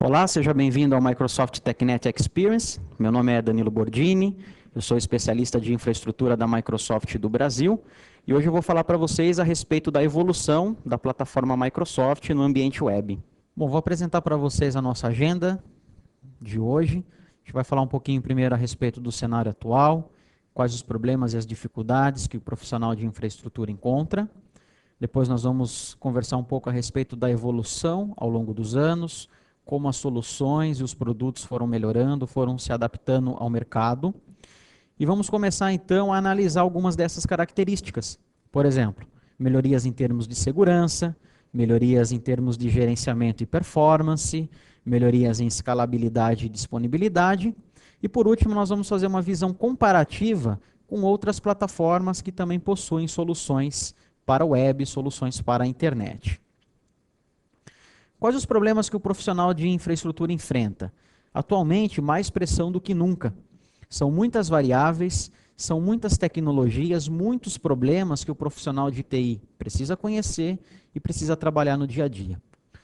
Olá, seja bem-vindo ao Microsoft TechNet Experience. Meu nome é Danilo Bordini, eu sou especialista de infraestrutura da Microsoft do Brasil e hoje eu vou falar para vocês a respeito da evolução da plataforma Microsoft no ambiente web. Bom, vou apresentar para vocês a nossa agenda de hoje. A gente vai falar um pouquinho primeiro a respeito do cenário atual, quais os problemas e as dificuldades que o profissional de infraestrutura encontra. Depois nós vamos conversar um pouco a respeito da evolução ao longo dos anos, como as soluções e os produtos foram melhorando, foram se adaptando ao mercado. E vamos começar então a analisar algumas dessas características. Por exemplo, melhorias em termos de segurança, melhorias em termos de gerenciamento e performance, melhorias em escalabilidade e disponibilidade. E por último, nós vamos fazer uma visão comparativa com outras plataformas que também possuem soluções para a web, soluções para a internet. Quais os problemas que o profissional de infraestrutura enfrenta? Atualmente, mais pressão do que nunca. São muitas variáveis, são muitas tecnologias, muitos problemas que o profissional de TI precisa conhecer e precisa trabalhar no dia a dia.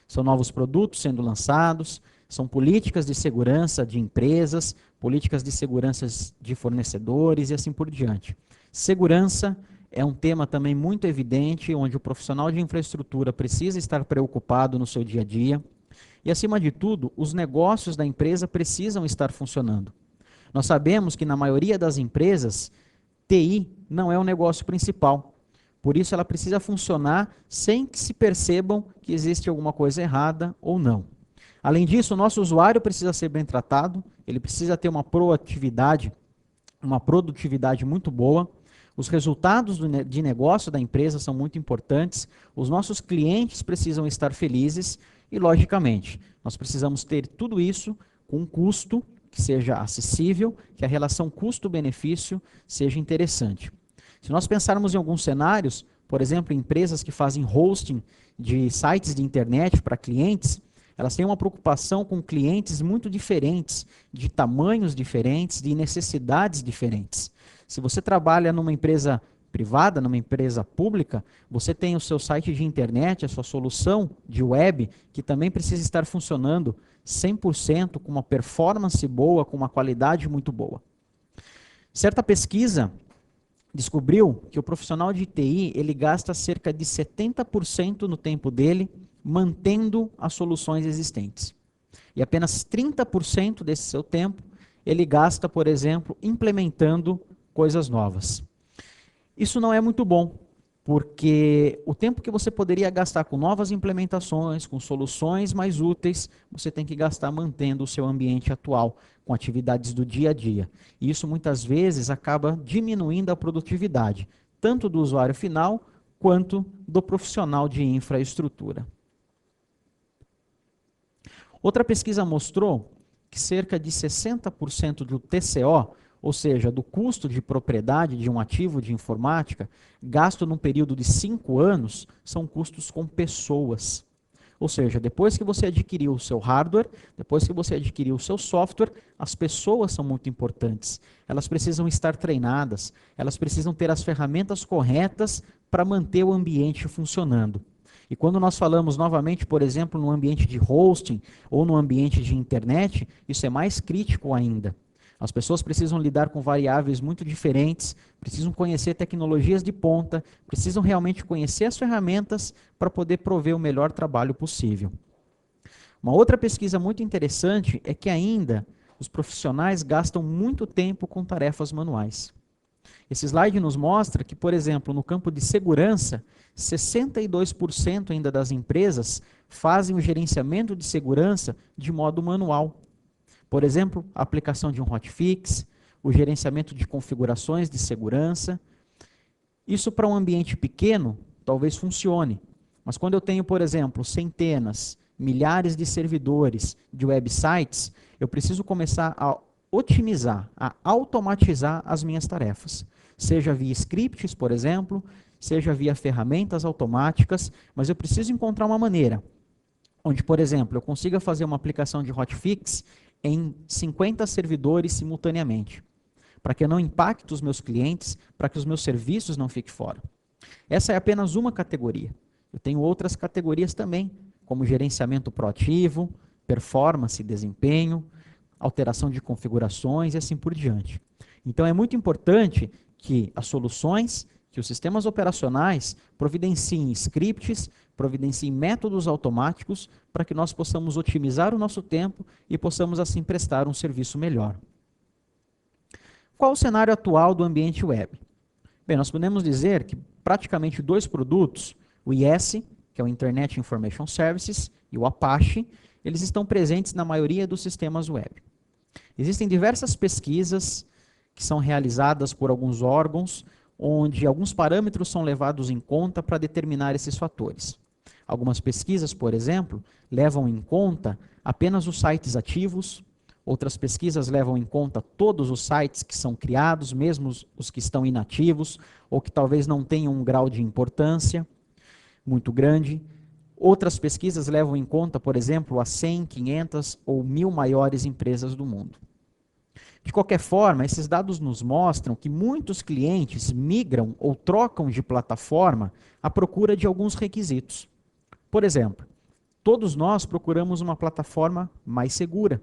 São novos produtos sendo lançados, são políticas de segurança de empresas, políticas de segurança de fornecedores e assim por diante. Segurança é um tema também muito evidente, onde o profissional de infraestrutura precisa estar preocupado no seu dia a dia. E, acima de tudo, os negócios da empresa precisam estar funcionando. Nós sabemos que, na maioria das empresas, TI não é o negócio principal. Por isso, ela precisa funcionar sem que se percebam que existe alguma coisa errada ou não. Além disso, o nosso usuário precisa ser bem tratado, ele precisa ter uma proatividade, uma produtividade muito boa. Os resultados de negócio da empresa são muito importantes, os nossos clientes precisam estar felizes e, logicamente, nós precisamos ter tudo isso com um custo que seja acessível, que a relação custo-benefício seja interessante. Se nós pensarmos em alguns cenários, por exemplo, empresas que fazem hosting de sites de internet para clientes, elas têm uma preocupação com clientes muito diferentes, de tamanhos diferentes, de necessidades diferentes. Se você trabalha numa empresa privada, numa empresa pública, você tem o seu site de internet, a sua solução de web, que também precisa estar funcionando 100%, com uma performance boa, com uma qualidade muito boa. Certa pesquisa descobriu que o profissional de TI, ele gasta cerca de 70% no tempo dele mantendo as soluções existentes. E apenas 30% desse seu tempo ele gasta, por exemplo, implementando coisas novas. Isso não é muito bom, porque o tempo que você poderia gastar com novas implementações, com soluções mais úteis, você tem que gastar mantendo o seu ambiente atual, com atividades do dia a dia. E isso muitas vezes acaba diminuindo a produtividade, tanto do usuário final, quanto do profissional de infraestrutura. Outra pesquisa mostrou que cerca de 60% do TCO, ou seja, do custo de propriedade de um ativo de informática, gasto num período de 5 anos, são custos com pessoas. Ou seja, depois que você adquiriu o seu hardware, depois que você adquiriu o seu software, as pessoas são muito importantes. Elas precisam estar treinadas, elas precisam ter as ferramentas corretas para manter o ambiente funcionando. E quando nós falamos novamente, por exemplo, no ambiente de hosting ou no ambiente de internet, isso é mais crítico ainda. As pessoas precisam lidar com variáveis muito diferentes, precisam conhecer tecnologias de ponta, precisam realmente conhecer as ferramentas para poder prover o melhor trabalho possível. Uma outra pesquisa muito interessante é que ainda os profissionais gastam muito tempo com tarefas manuais. Esse slide nos mostra que, por exemplo, no campo de segurança, 62% ainda das empresas fazem o gerenciamento de segurança de modo manual. Por exemplo, a aplicação de um hotfix, o gerenciamento de configurações de segurança. Isso para um ambiente pequeno talvez funcione, mas quando eu tenho, por exemplo, centenas, milhares de servidores de websites, eu preciso começar a otimizar, a automatizar as minhas tarefas. Seja via scripts, por exemplo, seja via ferramentas automáticas, mas eu preciso encontrar uma maneira onde, por exemplo, eu consiga fazer uma aplicação de hotfix em 50 servidores simultaneamente, para que eu não impacte os meus clientes, para que os meus serviços não fiquem fora. Essa é apenas uma categoria. Eu tenho outras categorias também, como gerenciamento proativo, performance, desempenho, alteração de configurações e assim por diante. Então é muito importante que as soluções, que os sistemas operacionais providenciem scripts, providenciem métodos automáticos para que nós possamos otimizar o nosso tempo e possamos assim prestar um serviço melhor. Qual o cenário atual do ambiente web? Bem, nós podemos dizer que praticamente dois produtos, o IS, que é o Internet Information Services, e o Apache, eles estão presentes na maioria dos sistemas web. Existem diversas pesquisas que são realizadas por alguns órgãos, onde alguns parâmetros são levados em conta para determinar esses fatores. Algumas pesquisas, por exemplo, levam em conta apenas os sites ativos, outras pesquisas levam em conta todos os sites que são criados, mesmo os que estão inativos, ou que talvez não tenham um grau de importância muito grande. Outras pesquisas levam em conta, por exemplo, as 100, 500 ou 1000 maiores empresas do mundo. De qualquer forma, esses dados nos mostram que muitos clientes migram ou trocam de plataforma à procura de alguns requisitos. Por exemplo, todos nós procuramos uma plataforma mais segura.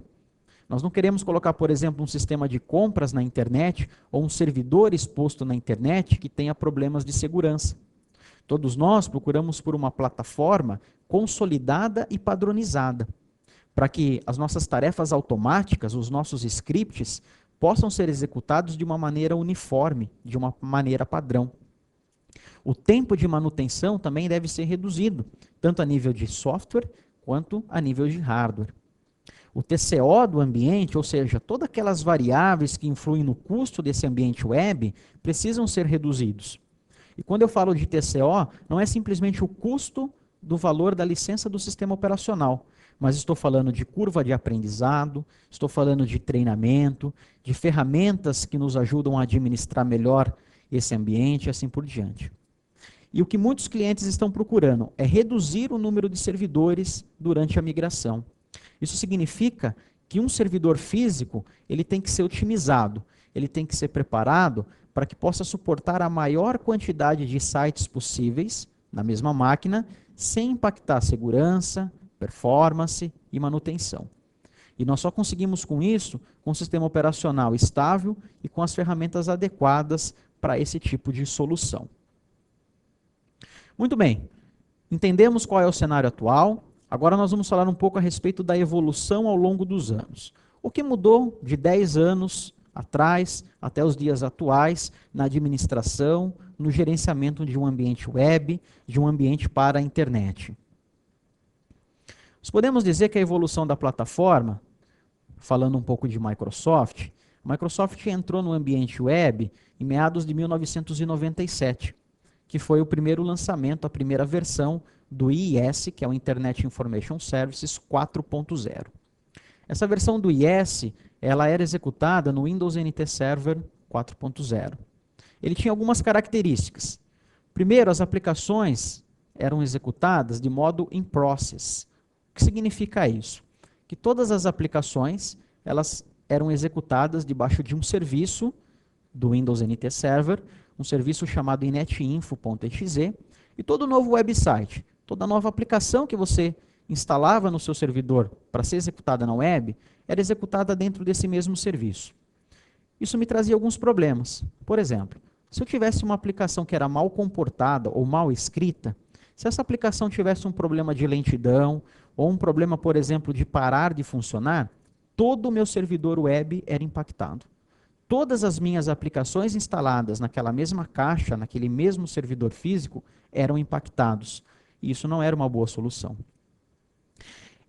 Nós não queremos colocar, por exemplo, um sistema de compras na internet ou um servidor exposto na internet que tenha problemas de segurança. Todos nós procuramos por uma plataforma consolidada e padronizada, para que as nossas tarefas automáticas, os nossos scripts, possam ser executados de uma maneira uniforme, de uma maneira padrão. O tempo de manutenção também deve ser reduzido, tanto a nível de software quanto a nível de hardware. O TCO do ambiente, ou seja, todas aquelas variáveis que influem no custo desse ambiente web, precisam ser reduzidos. E quando eu falo de TCO, não é simplesmente o custo do valor da licença do sistema operacional, mas estou falando de curva de aprendizado, estou falando de treinamento, de ferramentas que nos ajudam a administrar melhor esse ambiente e assim por diante. E o que muitos clientes estão procurando é reduzir o número de servidores durante a migração. Isso significa que um servidor físico ele tem que ser otimizado, ele tem que ser preparado para que possa suportar a maior quantidade de sites possíveis na mesma máquina, sem impactar a segurança, performance e manutenção. E nós só conseguimos com isso com um sistema operacional estável e com as ferramentas adequadas para esse tipo de solução. Muito bem, entendemos qual é o cenário atual. Agora nós vamos falar um pouco a respeito da evolução ao longo dos anos. O que mudou de 10 anos atrás até os dias atuais na administração, no gerenciamento de um ambiente web, de um ambiente para a internet? Nós podemos dizer que a evolução da plataforma, falando um pouco de Microsoft, a Microsoft entrou no ambiente web em meados de 1997, que foi o primeiro lançamento, a primeira versão do IIS, que é o Internet Information Services 4.0. Essa versão do IIS, ela era executada no Windows NT Server 4.0. Ele tinha algumas características. Primeiro, as aplicações eram executadas de modo in process. O que significa isso? Que todas as aplicações, elas eram executadas debaixo de um serviço do Windows NT Server, um serviço chamado inetinfo.exe, e todo novo website, toda nova aplicação que você instalava no seu servidor para ser executada na web, era executada dentro desse mesmo serviço. Isso me trazia alguns problemas. Por exemplo, se eu tivesse uma aplicação que era mal comportada ou mal escrita, se essa aplicação tivesse um problema de lentidão, ou um problema, por exemplo, de parar de funcionar, todo o meu servidor web era impactado. Todas as minhas aplicações instaladas naquela mesma caixa, naquele mesmo servidor físico, eram impactados. E isso não era uma boa solução.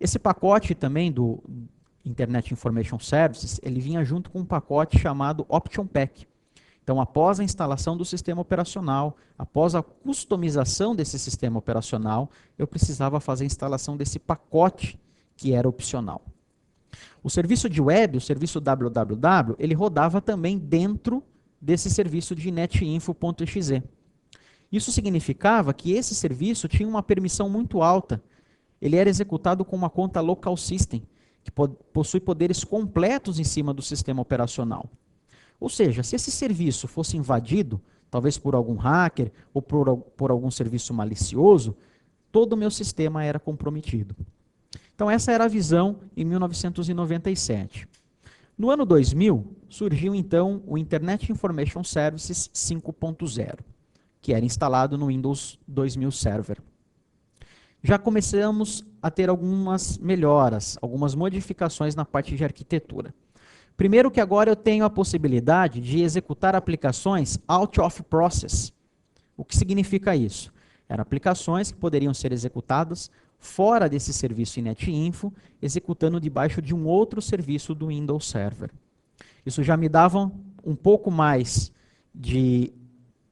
Esse pacote também do Internet Information Services, ele vinha junto com um pacote chamado Option Pack. Então, após a instalação do sistema operacional, após a customização desse sistema operacional, eu precisava fazer a instalação desse pacote que era opcional. O serviço de web, o serviço www, ele rodava também dentro desse serviço de netinfo.exe. Isso significava que esse serviço tinha uma permissão muito alta. Ele era executado com uma conta local system, que possui poderes completos em cima do sistema operacional. Ou seja, se esse serviço fosse invadido, talvez por algum hacker ou por algum serviço malicioso, todo o meu sistema era comprometido. Então essa era a visão em 1997. No ano 2000, surgiu então o Internet Information Services 5.0, que era instalado no Windows 2000 Server. Já começamos a ter algumas melhoras, algumas modificações na parte de arquitetura. Primeiro que agora eu tenho a possibilidade de executar aplicações out of process. O que significa isso? Eram aplicações que poderiam ser executadas fora desse serviço InetInfo, executando debaixo de um outro serviço do Windows Server. Isso já me dava um pouco mais de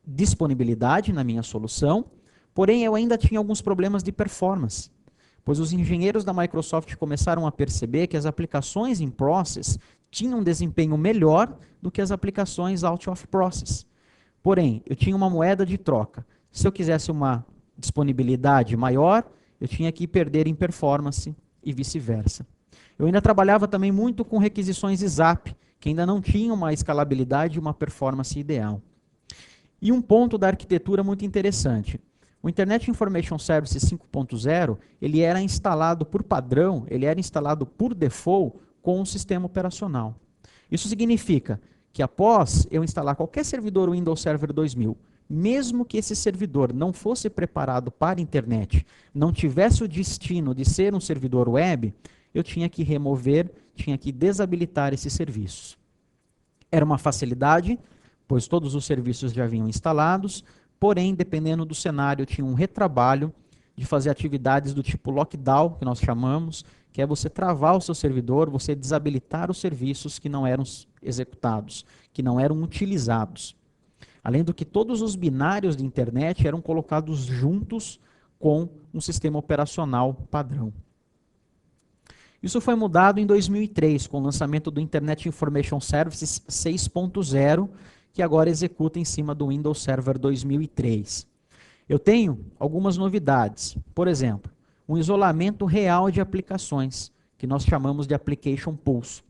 disponibilidade na minha solução, porém eu ainda tinha alguns problemas de performance, pois os engenheiros da Microsoft começaram a perceber que as aplicações in process tinham um desempenho melhor do que as aplicações out of process. Porém, eu tinha uma moeda de troca. Se eu quisesse uma disponibilidade maior, eu tinha que perder em performance e vice-versa. Eu ainda trabalhava também muito com requisições ISAP, que ainda não tinham uma escalabilidade e uma performance ideal. E um ponto da arquitetura muito interessante. O Internet Information Services 5.0, ele era instalado por padrão, ele era instalado por default com o sistema operacional. Isso significa que após eu instalar qualquer servidor Windows Server 2000, mesmo que esse servidor não fosse preparado para a internet, não tivesse o destino de ser um servidor web, eu tinha que remover, tinha que desabilitar esses serviços. Era uma facilidade, pois todos os serviços já vinham instalados, porém, dependendo do cenário, eu tinha um retrabalho de fazer atividades do tipo lockdown, que nós chamamos, que é você travar o seu servidor, você desabilitar os serviços que não eram executados, que não eram utilizados. Além do que todos os binários de internet eram colocados juntos com um sistema operacional padrão. Isso foi mudado em 2003, com o lançamento do Internet Information Services 6.0, que agora executa em cima do Windows Server 2003. Eu tenho algumas novidades. Por exemplo, um isolamento real de aplicações, que nós chamamos de Application Pools.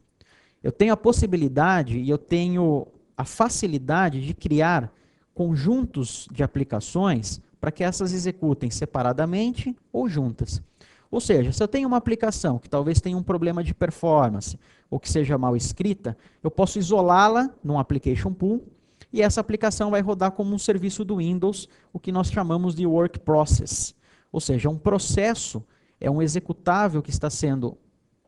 Eu tenho a possibilidade e eu tenho a facilidade de criar conjuntos de aplicações para que essas executem separadamente ou juntas. Ou seja, se eu tenho uma aplicação que talvez tenha um problema de performance ou que seja mal escrita, eu posso isolá-la num application pool e essa aplicação vai rodar como um serviço do Windows, o que nós chamamos de work process. Ou seja, um processo é um executável que está sendo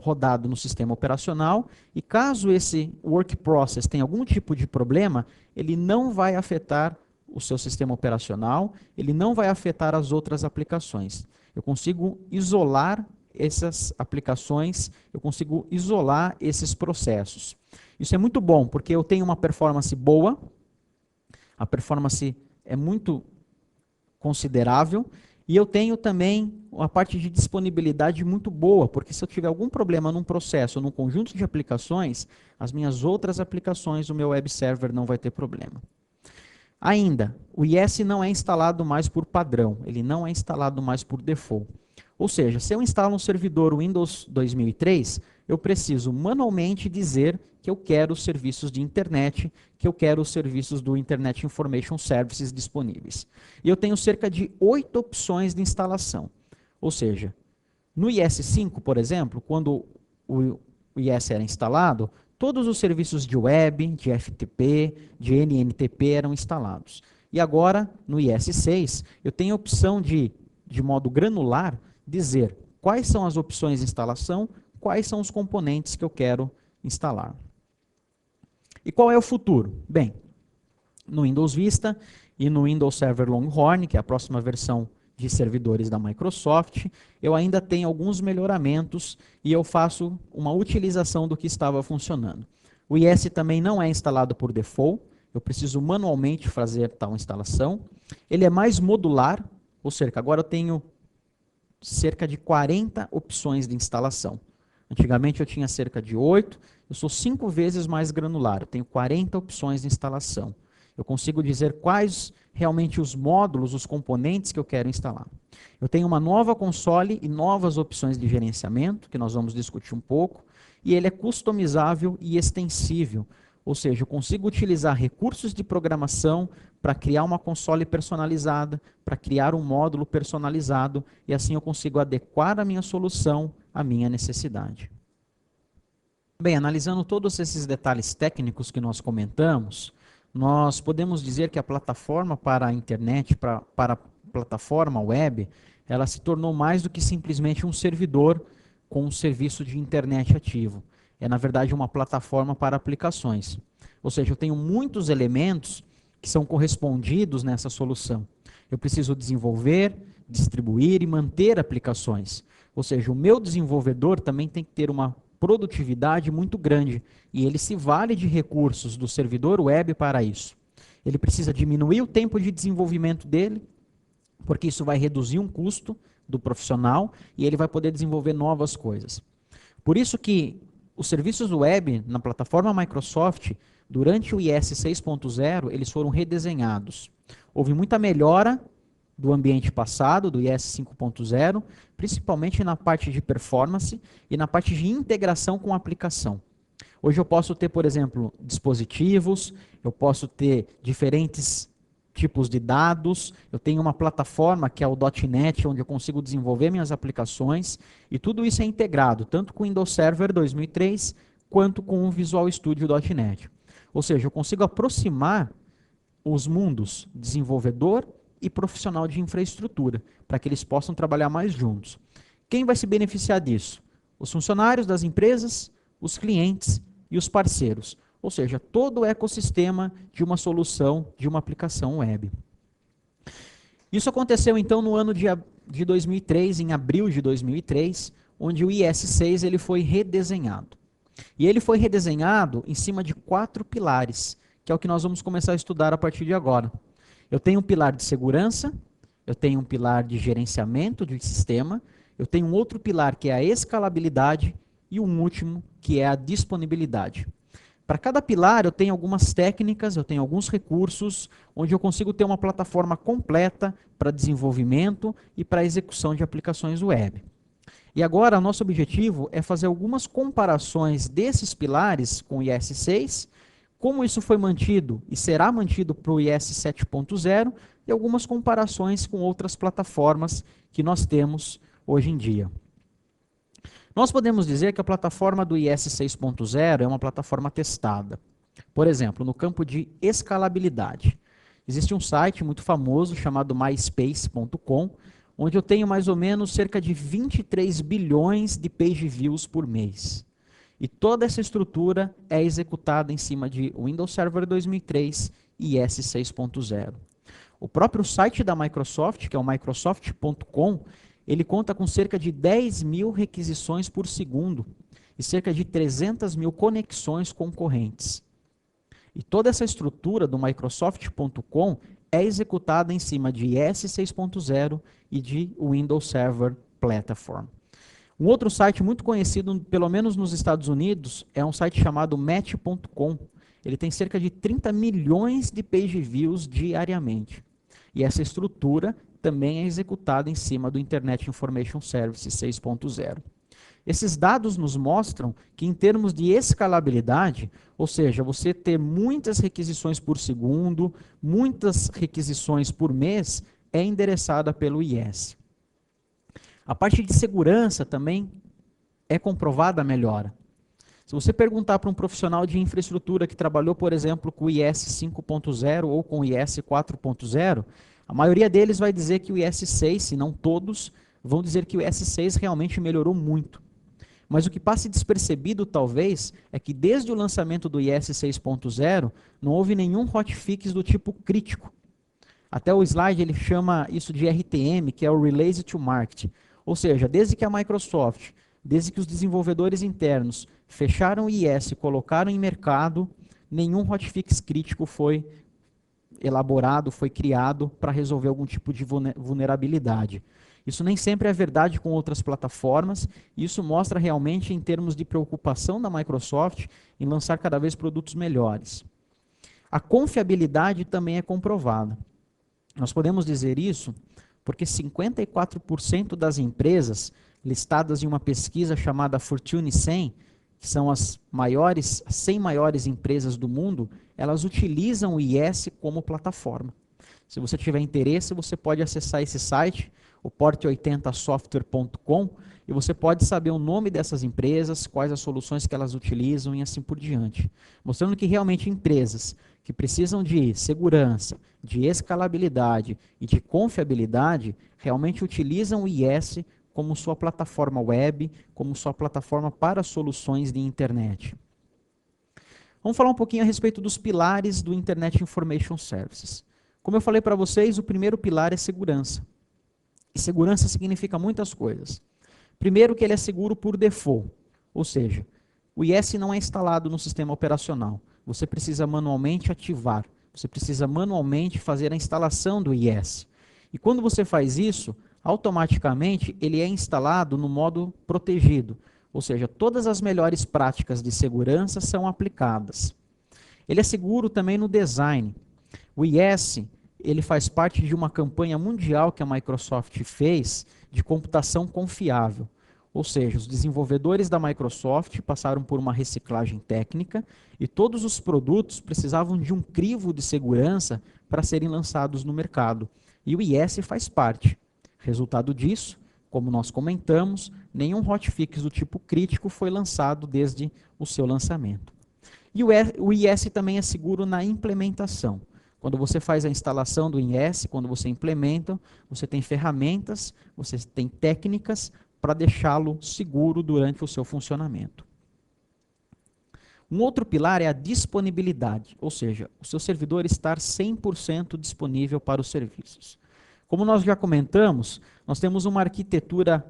rodado no sistema operacional e caso esse work process tenha algum tipo de problema, ele não vai afetar o seu sistema operacional, ele não vai afetar as outras aplicações. Eu consigo isolar essas aplicações, eu consigo isolar esses processos. Isso é muito bom, porque eu tenho uma performance boa, a performance é muito considerável, e eu tenho também uma parte de disponibilidade muito boa, porque se eu tiver algum problema num processo, num conjunto de aplicações, as minhas outras aplicações, o meu web server não vai ter problema. Ainda, o IS não é instalado mais por padrão, ele não é instalado mais por default. Ou seja, se eu instalo um servidor Windows 2003, eu preciso manualmente dizer que eu quero os serviços de internet, que eu quero os serviços do Internet Information Services disponíveis. E eu tenho cerca de 8 opções de instalação. Ou seja, no IS5, por exemplo, quando o IS era instalado, todos os serviços de web, de FTP, de NNTP eram instalados. E agora, no IS6, eu tenho a opção de modo granular, dizer quais são as opções de instalação, quais são os componentes que eu quero instalar. E qual é o futuro? Bem, no Windows Vista e no Windows Server Longhorn, que é a próxima versão de servidores da Microsoft, eu ainda tenho alguns melhoramentos e eu faço uma utilização do que estava funcionando. O IS também não é instalado por default, eu preciso manualmente fazer tal instalação. Ele é mais modular, ou seja, agora eu tenho cerca de 40 opções de instalação. Antigamente eu tinha cerca de 8, eu sou 5 vezes mais granular, eu tenho 40 opções de instalação. Eu consigo dizer quais realmente os módulos, os componentes que eu quero instalar. Eu tenho uma nova console e novas opções de gerenciamento, que nós vamos discutir um pouco, e ele é customizável e extensível, ou seja, eu consigo utilizar recursos de programação para criar uma console personalizada, para criar um módulo personalizado, e assim eu consigo adequar a minha solução à minha necessidade. Bem, analisando todos esses detalhes técnicos que nós comentamos, nós podemos dizer que a plataforma para a internet, para a plataforma web, ela se tornou mais do que simplesmente um servidor com um serviço de internet ativo. É, na verdade, uma plataforma para aplicações. Ou seja, eu tenho muitos elementos que são correspondidos nessa solução. Eu preciso desenvolver, distribuir e manter aplicações. Ou seja, o meu desenvolvedor também tem que ter uma produtividade muito grande, e ele se vale de recursos do servidor web para isso. Ele precisa diminuir o tempo de desenvolvimento dele, porque isso vai reduzir um custo do profissional e ele vai poder desenvolver novas coisas. Por isso que os serviços web na plataforma Microsoft, durante o IS 6.0, eles foram redesenhados. Houve muita melhora do ambiente passado, do IS 5.0, principalmente na parte de performance e na parte de integração com a aplicação. Hoje eu posso ter, por exemplo, dispositivos, eu posso ter diferentes tipos de dados, eu tenho uma plataforma que é o .NET, onde eu consigo desenvolver minhas aplicações, e tudo isso é integrado, tanto com o Windows Server 2003, quanto com o Visual Studio .NET. Ou seja, eu consigo aproximar os mundos desenvolvedor e profissional de infraestrutura, para que eles possam trabalhar mais juntos. Quem vai se beneficiar disso? Os funcionários das empresas, os clientes e os parceiros. Ou seja, todo o ecossistema de uma solução, de uma aplicação web. Isso aconteceu então no ano de 2003, em abril de 2003, onde o IS6 ele foi redesenhado. E ele foi redesenhado em cima de 4 pilares, que é o que nós vamos começar a estudar a partir de agora. Eu tenho um pilar de segurança, eu tenho um pilar de gerenciamento de sistema, eu tenho um outro pilar que é a escalabilidade e um último que é a disponibilidade. Para cada pilar eu tenho algumas técnicas, eu tenho alguns recursos, onde eu consigo ter uma plataforma completa para desenvolvimento e para execução de aplicações web. E agora o nosso objetivo é fazer algumas comparações desses pilares com o IS6, como isso foi mantido e será mantido para o IS 7.0 e algumas comparações com outras plataformas que nós temos hoje em dia. Nós podemos dizer que a plataforma do IS 6.0 é uma plataforma testada. Por exemplo, no campo de escalabilidade. Existe um site muito famoso chamado myspace.com, onde eu tenho mais ou menos cerca de 23 bilhões de page views por mês. E toda essa estrutura é executada em cima de Windows Server 2003 e IS 6.0. O próprio site da Microsoft, que é o microsoft.com, ele conta com cerca de 10 mil requisições por segundo e cerca de 300 mil conexões concorrentes. E toda essa estrutura do microsoft.com é executada em cima de IS 6.0 e de Windows Server Platform. Um outro site muito conhecido, pelo menos nos Estados Unidos, é um site chamado Match.com. Ele tem cerca de 30 milhões de page views diariamente. E essa estrutura também é executada em cima do Internet Information Service 6.0. Esses dados nos mostram que, em termos de escalabilidade, ou seja, você ter muitas requisições por segundo, muitas requisições por mês, é endereçada pelo IS. A parte de segurança também é comprovada a melhora. Se você perguntar para um profissional de infraestrutura que trabalhou, por exemplo, com o IS 5.0 ou com o IS 4.0, a maioria deles vai dizer que o IS 6, se não todos, vão dizer que o IS 6 realmente melhorou muito. Mas o que passa despercebido, talvez, é que desde o lançamento do IS 6.0, não houve nenhum hotfix do tipo crítico. Até o slide ele chama isso de RTM, que é o Release to Market. Ou seja, desde que a Microsoft, desde que os desenvolvedores internos fecharam o IS e colocaram em mercado, nenhum hotfix crítico foi elaborado, foi criado para resolver algum tipo de vulnerabilidade. Isso nem sempre é verdade com outras plataformas, e isso mostra realmente em termos de preocupação da Microsoft em lançar cada vez produtos melhores. A confiabilidade também é comprovada. Nós podemos dizer isso porque 54% das empresas listadas em uma pesquisa chamada Fortune 100, que são as 100 maiores empresas do mundo, elas utilizam o IS como plataforma. Se você tiver interesse, você pode acessar esse site, o port80software.com, e você pode saber o nome dessas empresas, quais as soluções que elas utilizam e assim por diante. Mostrando que realmente empresas que precisam de segurança, de escalabilidade e de confiabilidade, realmente utilizam o IS como sua plataforma web, como sua plataforma para soluções de internet. Vamos falar um pouquinho a respeito dos pilares do Internet Information Services. Como eu falei para vocês, o primeiro pilar é segurança. E segurança significa muitas coisas. Primeiro que ele é seguro por default, ou seja, o IS não é instalado no sistema operacional. Você precisa manualmente ativar, você precisa manualmente fazer a instalação do IS. E quando você faz isso, automaticamente ele é instalado no modo protegido, ou seja, todas as melhores práticas de segurança são aplicadas. Ele é seguro também no design. O IS, ele faz parte de uma campanha mundial que a Microsoft fez de computação confiável. Ou seja, os desenvolvedores da Microsoft passaram por uma reciclagem técnica e todos os produtos precisavam de um crivo de segurança para serem lançados no mercado. E o IS faz parte. Resultado disso, como nós comentamos, nenhum hotfix do tipo crítico foi lançado desde o seu lançamento. E o IS também é seguro na implementação. Quando você faz a instalação do IS, quando você implementa, você tem ferramentas, você tem técnicas para deixá-lo seguro durante o seu funcionamento. Um outro pilar é a disponibilidade, ou seja, o seu servidor estar 100% disponível para os serviços. Como nós já comentamos, nós temos uma arquitetura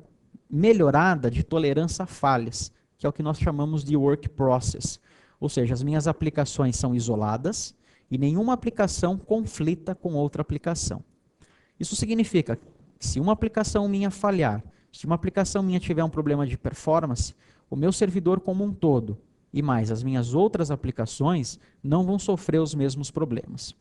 melhorada de tolerância a falhas, que é o que nós chamamos de work process. Ou seja, as minhas aplicações são isoladas e nenhuma aplicação conflita com outra aplicação. Isso significa que se uma aplicação minha falhar, se uma aplicação minha tiver um problema de performance, o meu servidor como um todo e mais as minhas outras aplicações não vão sofrer os mesmos problemas.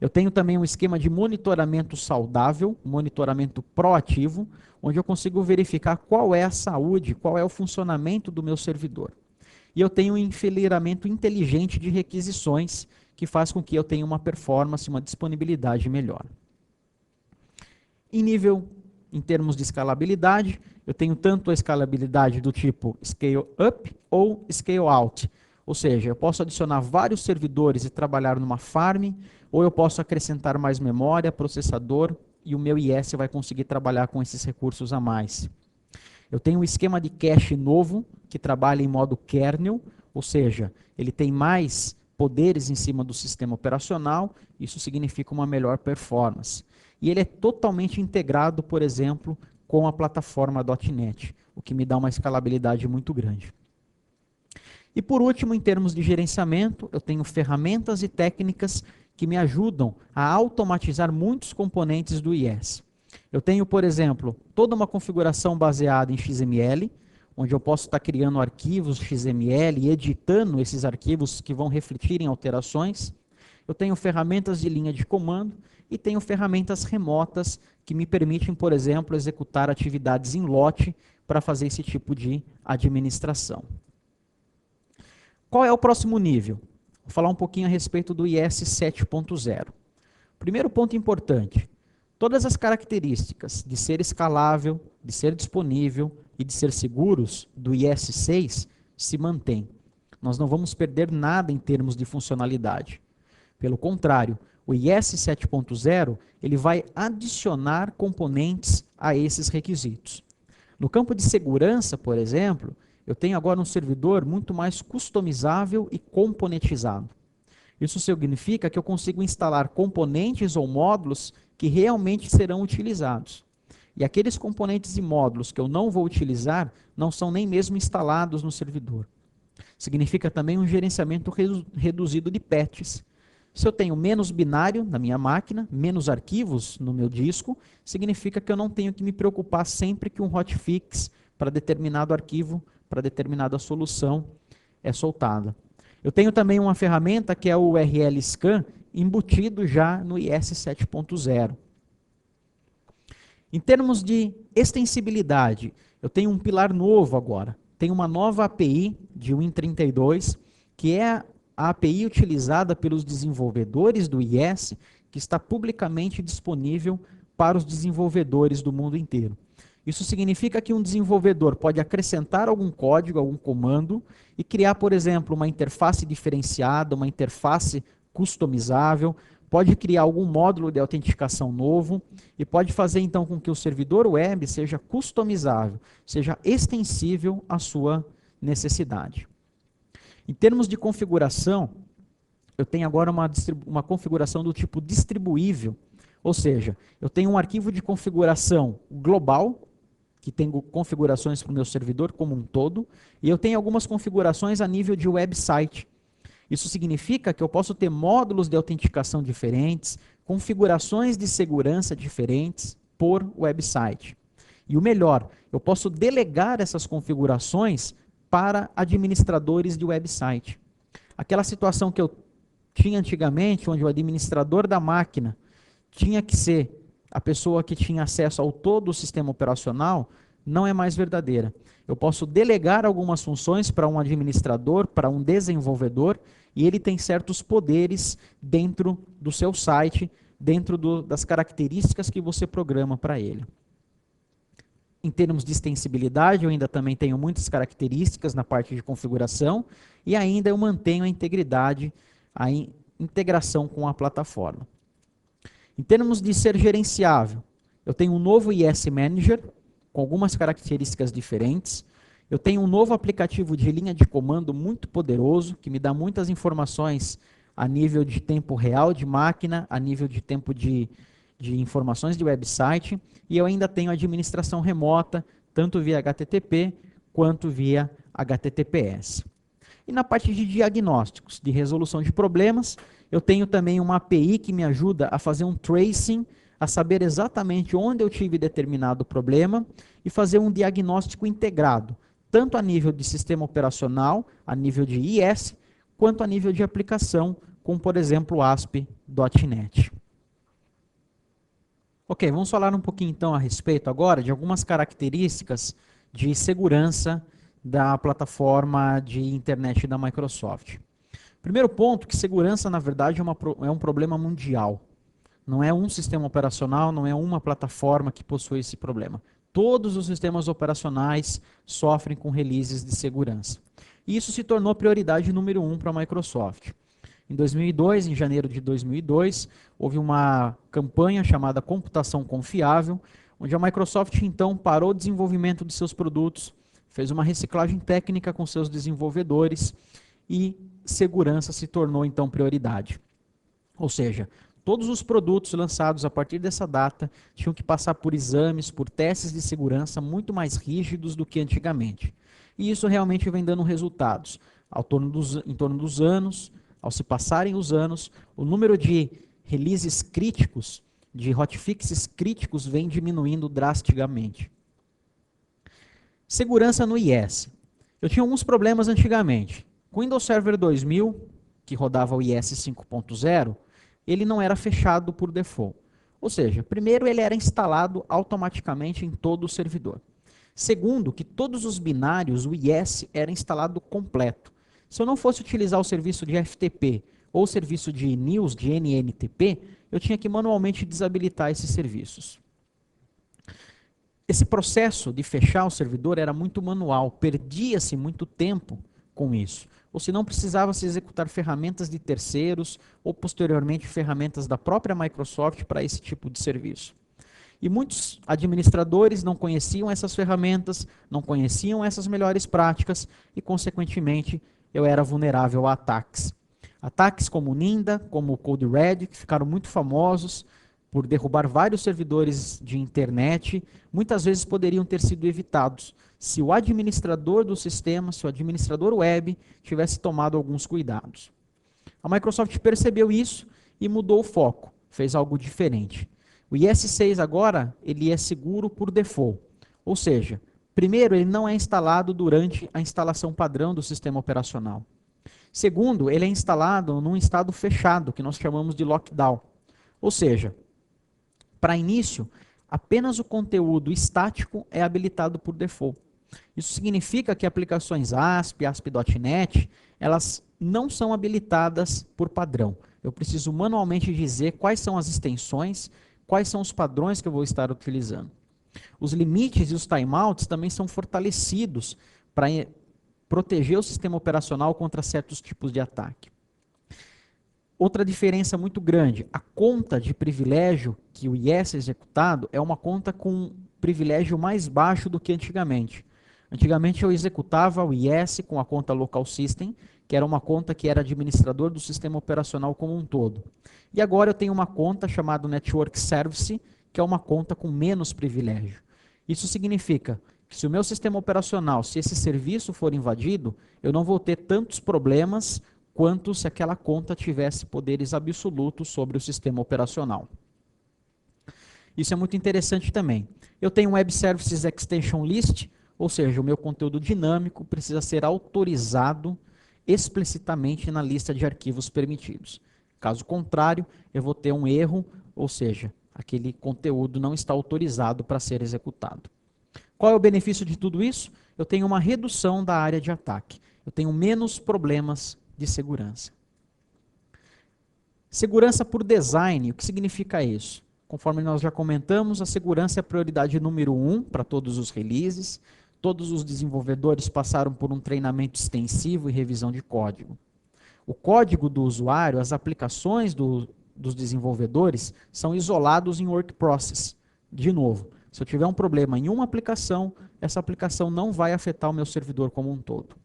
Eu tenho também um esquema de monitoramento saudável, monitoramento proativo, onde eu consigo verificar qual é a saúde, qual é o funcionamento do meu servidor. E eu tenho um enfileiramento inteligente de requisições, que faz com que eu tenha uma performance, uma disponibilidade melhor. Em termos de escalabilidade, eu tenho tanto a escalabilidade do tipo scale up ou scale out. Ou seja, eu posso adicionar vários servidores e trabalhar numa farm, ou eu posso acrescentar mais memória, processador, e o meu IS vai conseguir trabalhar com esses recursos a mais. Eu tenho um esquema de cache novo, que trabalha em modo kernel, ou seja, ele tem mais poderes em cima do sistema operacional, isso significa uma melhor performance. E ele é totalmente integrado, por exemplo, com a plataforma .NET, o que me dá uma escalabilidade muito grande. E por último, em termos de gerenciamento, eu tenho ferramentas e técnicas que me ajudam a automatizar muitos componentes do IS. Eu tenho, por exemplo, toda uma configuração baseada em XML, onde eu posso estar criando arquivos XML e editando esses arquivos que vão refletir em alterações. Eu tenho ferramentas de linha de comando e tenho ferramentas remotas que me permitem, por exemplo, executar atividades em lote para fazer esse tipo de administração. Qual é o próximo nível? Vou falar um pouquinho a respeito do IS 7.0. Primeiro ponto importante, todas as características de ser escalável, de ser disponível e de ser seguros do IS 6 se mantêm. Nós não vamos perder nada em termos de funcionalidade. Pelo contrário, o IS 7.0 ele vai adicionar componentes a esses requisitos. No campo de segurança, por exemplo, eu tenho agora um servidor muito mais customizável e componentizado. Isso significa que eu consigo instalar componentes ou módulos que realmente serão utilizados. E aqueles componentes e módulos que eu não vou utilizar, não são nem mesmo instalados no servidor. Significa também um gerenciamento reduzido de patches. Se eu tenho menos binário na minha máquina, menos arquivos no meu disco, significa que eu não tenho que me preocupar sempre que um hotfix para determinado arquivo, para determinada solução é soltada. Eu tenho também uma ferramenta que é o URL Scan, embutido já no IS 7.0. Em termos de extensibilidade, eu tenho um pilar novo agora, tem uma nova API de Win32, que é a API utilizada pelos desenvolvedores do IS, que está publicamente disponível para os desenvolvedores do mundo inteiro. Isso significa que um desenvolvedor pode acrescentar algum código, algum comando, e criar, por exemplo, uma interface diferenciada, uma interface customizável, pode criar algum módulo de autenticação novo, e pode fazer então com que o servidor web seja customizável, seja extensível à sua necessidade. Em termos de configuração, eu tenho agora uma configuração do tipo distribuível, ou seja, eu tenho um arquivo de configuração global, que tem configurações para o meu servidor como um todo, e eu tenho algumas configurações a nível de website. Isso significa que eu posso ter módulos de autenticação diferentes, configurações de segurança diferentes por website. E o melhor, eu posso delegar essas configurações para administradores de website. Aquela situação que eu tinha antigamente, onde o administrador da máquina tinha que ser a pessoa que tinha acesso ao todo o sistema operacional, não é mais verdadeira. Eu posso delegar algumas funções para um administrador, para um desenvolvedor, e ele tem certos poderes dentro do seu site, dentro das características que você programa para ele. Em termos de extensibilidade, eu ainda também tenho muitas características na parte de configuração, e ainda eu mantenho a integridade, a integração com a plataforma. Em termos de ser gerenciável, eu tenho um novo IS Manager, com algumas características diferentes. Eu tenho um novo aplicativo de linha de comando muito poderoso, que me dá muitas informações a nível de tempo real de máquina, a nível de tempo de informações de website, e eu ainda tenho administração remota, tanto via HTTP quanto via HTTPS. E na parte de diagnósticos, de resolução de problemas, eu tenho também uma API que me ajuda a fazer um tracing, a saber exatamente onde eu tive determinado problema e fazer um diagnóstico integrado, tanto a nível de sistema operacional, a nível de IS, quanto a nível de aplicação, como por exemplo o ASP.NET. Ok, vamos falar um pouquinho então a respeito agora de algumas características de segurança da plataforma de internet da Microsoft. Primeiro ponto, que segurança na verdade é um problema mundial. Não é um sistema operacional, não é uma plataforma que possui esse problema. Todos os sistemas operacionais sofrem com releases de segurança. E isso se tornou prioridade número 1 para a Microsoft. Em 2002, em janeiro de 2002, houve uma campanha chamada Computação Confiável, onde a Microsoft então parou o desenvolvimento de seus produtos, fez uma reciclagem técnica com seus desenvolvedores e segurança se tornou então prioridade. Ou seja, todos os produtos lançados a partir dessa data tinham que passar por exames, por testes de segurança muito mais rígidos do que antigamente. E isso realmente vem dando resultados. Em torno dos anos, ao se passarem os anos, o número de releases críticos, de hotfixes críticos, vem diminuindo drasticamente. Segurança no IS. Eu tinha alguns problemas antigamente. Com o Windows Server 2000, que rodava o IS 5.0, ele não era fechado por default. Ou seja, primeiro ele era instalado automaticamente em todo o servidor. Segundo, que todos os binários, o IS era instalado completo. Se eu não fosse utilizar o serviço de FTP ou o serviço de NIOS, de NNTP, eu tinha que manualmente desabilitar esses serviços. Esse processo de fechar o servidor era muito manual, perdia-se muito tempo com isso. Ou se não precisava se executar ferramentas de terceiros ou posteriormente ferramentas da própria Microsoft para esse tipo de serviço. E muitos administradores não conheciam essas ferramentas, não conheciam essas melhores práticas e, consequentemente, eu era vulnerável a ataques. Ataques como o Ninda, como o Code Red, que ficaram muito famosos por derrubar vários servidores de internet, muitas vezes poderiam ter sido evitados se o administrador do sistema, se o administrador web tivesse tomado alguns cuidados. A Microsoft percebeu isso e mudou o foco, fez algo diferente. O IS-6 agora, ele é seguro por default, ou seja, primeiro, ele não é instalado durante a instalação padrão do sistema operacional. Segundo, ele é instalado num estado fechado, que nós chamamos de lockdown, ou seja, para início, apenas o conteúdo estático é habilitado por default. Isso significa que aplicações ASP.NET, ASP.NET, elas não são habilitadas por padrão. Eu preciso manualmente dizer quais são as extensões, quais são os padrões que eu vou estar utilizando. Os limites e os timeouts também são fortalecidos para proteger o sistema operacional contra certos tipos de ataque. Outra diferença muito grande, a conta de privilégio que o IS é executado é uma conta com privilégio mais baixo do que antigamente. Antigamente eu executava o IS com a conta Local System, que era uma conta que era administrador do sistema operacional como um todo. E agora eu tenho uma conta chamada Network Service, que é uma conta com menos privilégio. Isso significa que se o meu sistema operacional, se esse serviço for invadido, eu não vou ter tantos problemas quanto se aquela conta tivesse poderes absolutos sobre o sistema operacional. Isso é muito interessante também. Eu tenho um Web Services Extension List, ou seja, o meu conteúdo dinâmico precisa ser autorizado explicitamente na lista de arquivos permitidos. Caso contrário, eu vou ter um erro, ou seja, aquele conteúdo não está autorizado para ser executado. Qual é o benefício de tudo isso? Eu tenho uma redução da área de ataque. Eu tenho menos problemas de segurança. Segurança por design, o que significa isso? Conforme nós já comentamos, a segurança é a prioridade número 1 para todos os releases. Todos os desenvolvedores passaram por um treinamento extensivo e revisão de código. O código do usuário, as aplicações dos desenvolvedores são isolados em work process. De novo, se eu tiver um problema em uma aplicação, essa aplicação não vai afetar o meu servidor como um todo.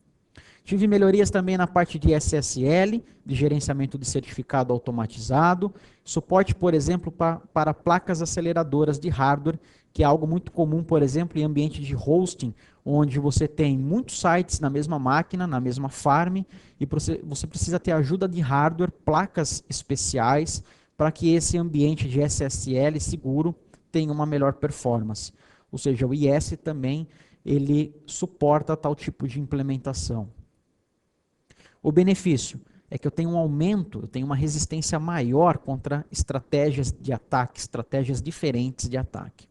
Tive melhorias também na parte de SSL, de gerenciamento de certificado automatizado, suporte, por exemplo, para placas aceleradoras de hardware, que é algo muito comum, por exemplo, em ambiente de hosting, onde você tem muitos sites na mesma máquina, na mesma farm, e você precisa ter ajuda de hardware, placas especiais, para que esse ambiente de SSL seguro tenha uma melhor performance. Ou seja, o IS também ele suporta tal tipo de implementação. O benefício é que eu tenho um aumento, eu tenho uma resistência maior contra estratégias de ataque, estratégias diferentes de ataque.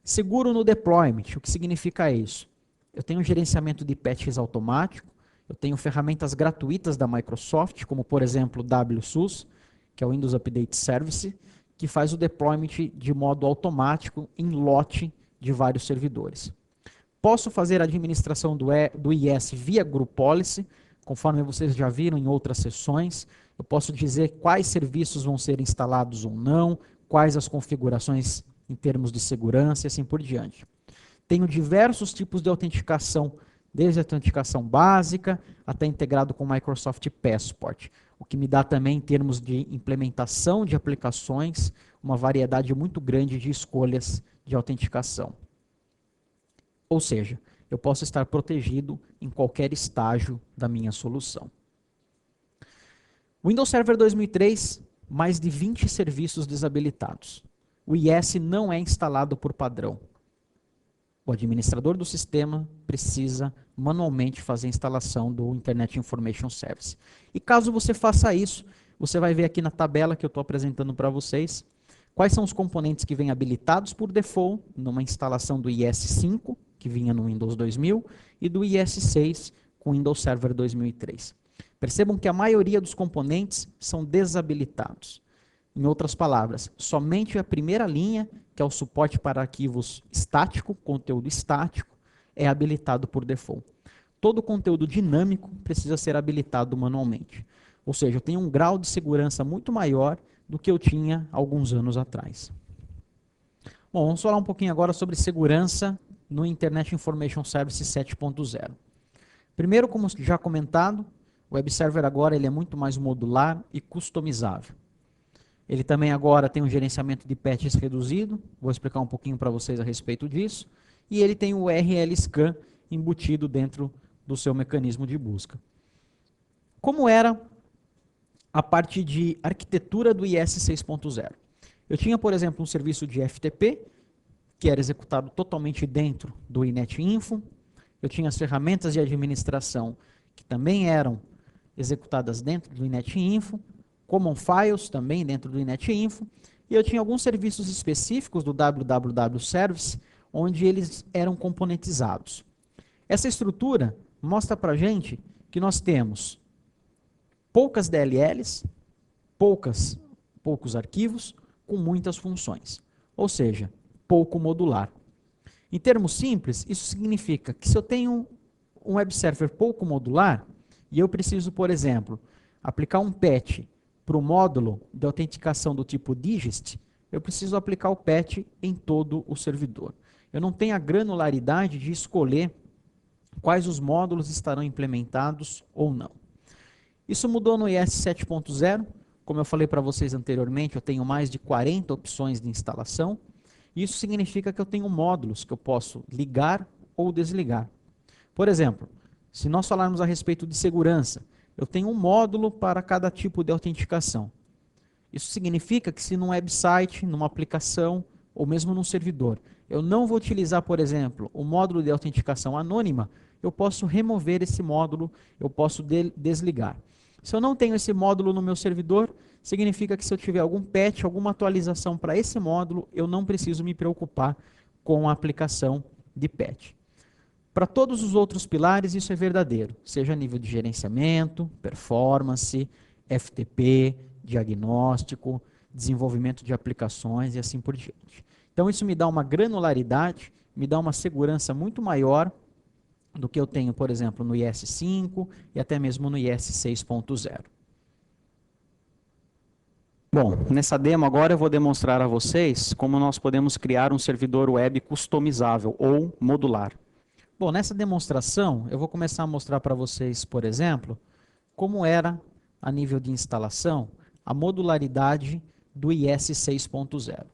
Seguro no deployment, o que significa isso? Eu tenho um gerenciamento de patches automático, eu tenho ferramentas gratuitas da Microsoft, como por exemplo o WSUS, que é o Windows Update Service, que faz o deployment de modo automático em lote de vários servidores. Posso fazer a administração do IS via Group Policy, conforme vocês já viram em outras sessões. Eu posso dizer quais serviços vão ser instalados ou não, quais as configurações em termos de segurança e assim por diante. Tenho diversos tipos de autenticação, desde a autenticação básica até integrado com o Microsoft Passport, o que me dá também, em termos de implementação de aplicações, uma variedade muito grande de escolhas de autenticação. Ou seja, eu posso estar protegido em qualquer estágio da minha solução. Windows Server 2003, mais de 20 serviços desabilitados. O IS não é instalado por padrão. O administrador do sistema precisa manualmente fazer a instalação do Internet Information Service. E caso você faça isso, você vai ver aqui na tabela que eu estou apresentando para vocês, quais são os componentes que vêm habilitados por default numa instalação do IS5, que vinha no Windows 2000, e do IS6 com Windows Server 2003. Percebam que a maioria dos componentes são desabilitados. Em outras palavras, somente a primeira linha, que é o suporte para arquivos estático, conteúdo estático, é habilitado por default. Todo o conteúdo dinâmico precisa ser habilitado manualmente. Ou seja, eu tenho um grau de segurança muito maior do que eu tinha alguns anos atrás. Bom, vamos falar um pouquinho agora sobre segurança no Internet Information Service 7.0. Primeiro, como já comentado, o Web Server agora ele é muito mais modular e customizável. Ele também agora tem um gerenciamento de patches reduzido, vou explicar um pouquinho para vocês a respeito disso, e ele tem o RL-Scan embutido dentro do seu mecanismo de busca. Como era a parte de arquitetura do IS 6.0? Eu tinha, por exemplo, um serviço de FTP, que era executado totalmente dentro do INET-Info. Eu tinha as ferramentas de administração, que também eram executadas dentro do INET-Info, Common Files também dentro do INET-Info, e eu tinha alguns serviços específicos do WWW Service, onde eles eram componentizados. Essa estrutura mostra para a gente que nós temos poucas DLLs, poucos arquivos, com muitas funções. Ou seja, pouco modular. Em termos simples, isso significa que se eu tenho um web server pouco modular, e eu preciso, por exemplo, aplicar um patch para o módulo de autenticação do tipo digest, eu preciso aplicar o patch em todo o servidor. Eu não tenho a granularidade de escolher quais os módulos estarão implementados ou não. Isso mudou no IS 7.0. Como eu falei para vocês anteriormente, eu tenho mais de 40 opções de instalação. Isso significa que eu tenho módulos que eu posso ligar ou desligar. Por exemplo, se nós falarmos a respeito de segurança, eu tenho um módulo para cada tipo de autenticação. Isso significa que se num website, numa aplicação ou mesmo num servidor, eu não vou utilizar, por exemplo, o módulo de autenticação anônima, eu posso remover esse módulo, eu posso desligar. Se eu não tenho esse módulo no meu servidor, significa que se eu tiver algum patch, alguma atualização para esse módulo, eu não preciso me preocupar com a aplicação de patch. Para todos os outros pilares, isso é verdadeiro, seja a nível de gerenciamento, performance, FTP, diagnóstico, desenvolvimento de aplicações e assim por diante. Então, isso me dá uma granularidade, me dá uma segurança muito maior do que eu tenho, por exemplo, no IS 5 e até mesmo no IS 6.0. Bom, nessa demo agora eu vou demonstrar a vocês como nós podemos criar um servidor web customizável ou modular. Bom, nessa demonstração eu vou começar a mostrar para vocês, por exemplo, como era a nível de instalação a modularidade do IS 6.0.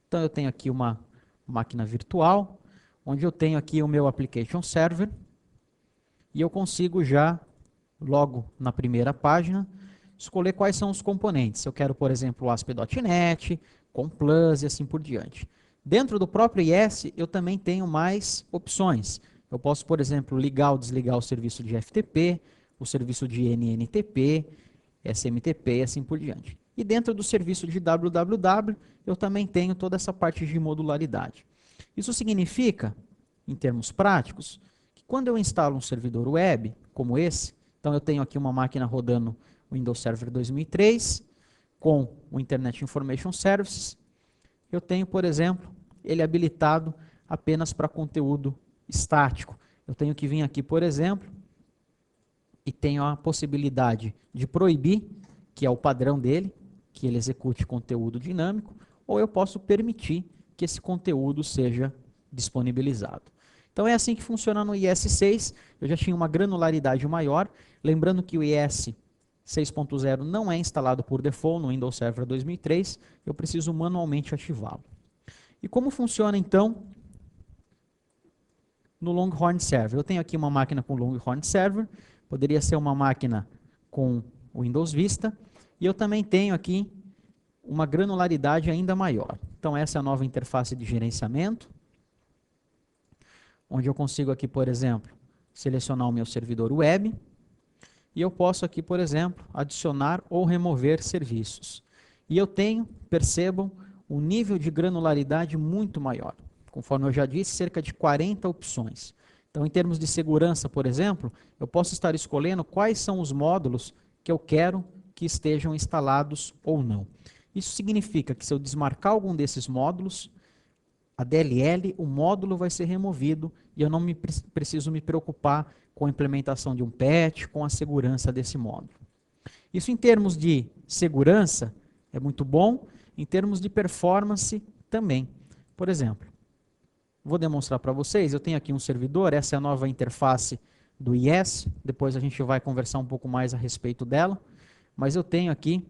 Então eu tenho aqui uma máquina virtual, onde eu tenho aqui o meu application server, e eu consigo já, logo na primeira página, escolher quais são os componentes. Eu quero, por exemplo, o ASP.NET, com Plus e assim por diante. Dentro do próprio IS, eu também tenho mais opções. Eu posso, por exemplo, ligar ou desligar o serviço de FTP, o serviço de NNTP, SMTP e assim por diante. E dentro do serviço de www, eu também tenho toda essa parte de modularidade. Isso significa, em termos práticos, que quando eu instalo um servidor web, como esse, então eu tenho aqui uma máquina rodando o Windows Server 2003, com o Internet Information Services, eu tenho, por exemplo, ele habilitado apenas para conteúdo estático. Eu tenho que vir aqui, por exemplo, e tenho a possibilidade de proibir, que é o padrão dele, que ele execute conteúdo dinâmico, ou eu posso permitir que esse conteúdo seja disponibilizado. Então é assim que funciona no IS 6, eu já tinha uma granularidade maior, lembrando que o IS 6.0 não é instalado por default no Windows Server 2003, eu preciso manualmente ativá-lo. E como funciona então no Longhorn Server? Eu tenho aqui uma máquina com Longhorn Server, poderia ser uma máquina com o Windows Vista, e eu também tenho aqui uma granularidade ainda maior. Então essa é a nova interface de gerenciamento, onde eu consigo aqui, por exemplo, selecionar o meu servidor web, e eu posso aqui, por exemplo, adicionar ou remover serviços. E eu tenho, percebam, um nível de granularidade muito maior. Conforme eu já disse, cerca de 40 opções. Então, em termos de segurança, por exemplo, eu posso estar escolhendo quais são os módulos que eu quero que estejam instalados ou não. Isso significa que se eu desmarcar algum desses módulos, a DLL, o módulo vai ser removido e eu não preciso me preocupar com a implementação de um patch, com a segurança desse módulo. Isso em termos de segurança é muito bom, em termos de performance também. Por exemplo, vou demonstrar para vocês, eu tenho aqui um servidor, essa é a nova interface do IS, depois a gente vai conversar um pouco mais a respeito dela, mas eu tenho aqui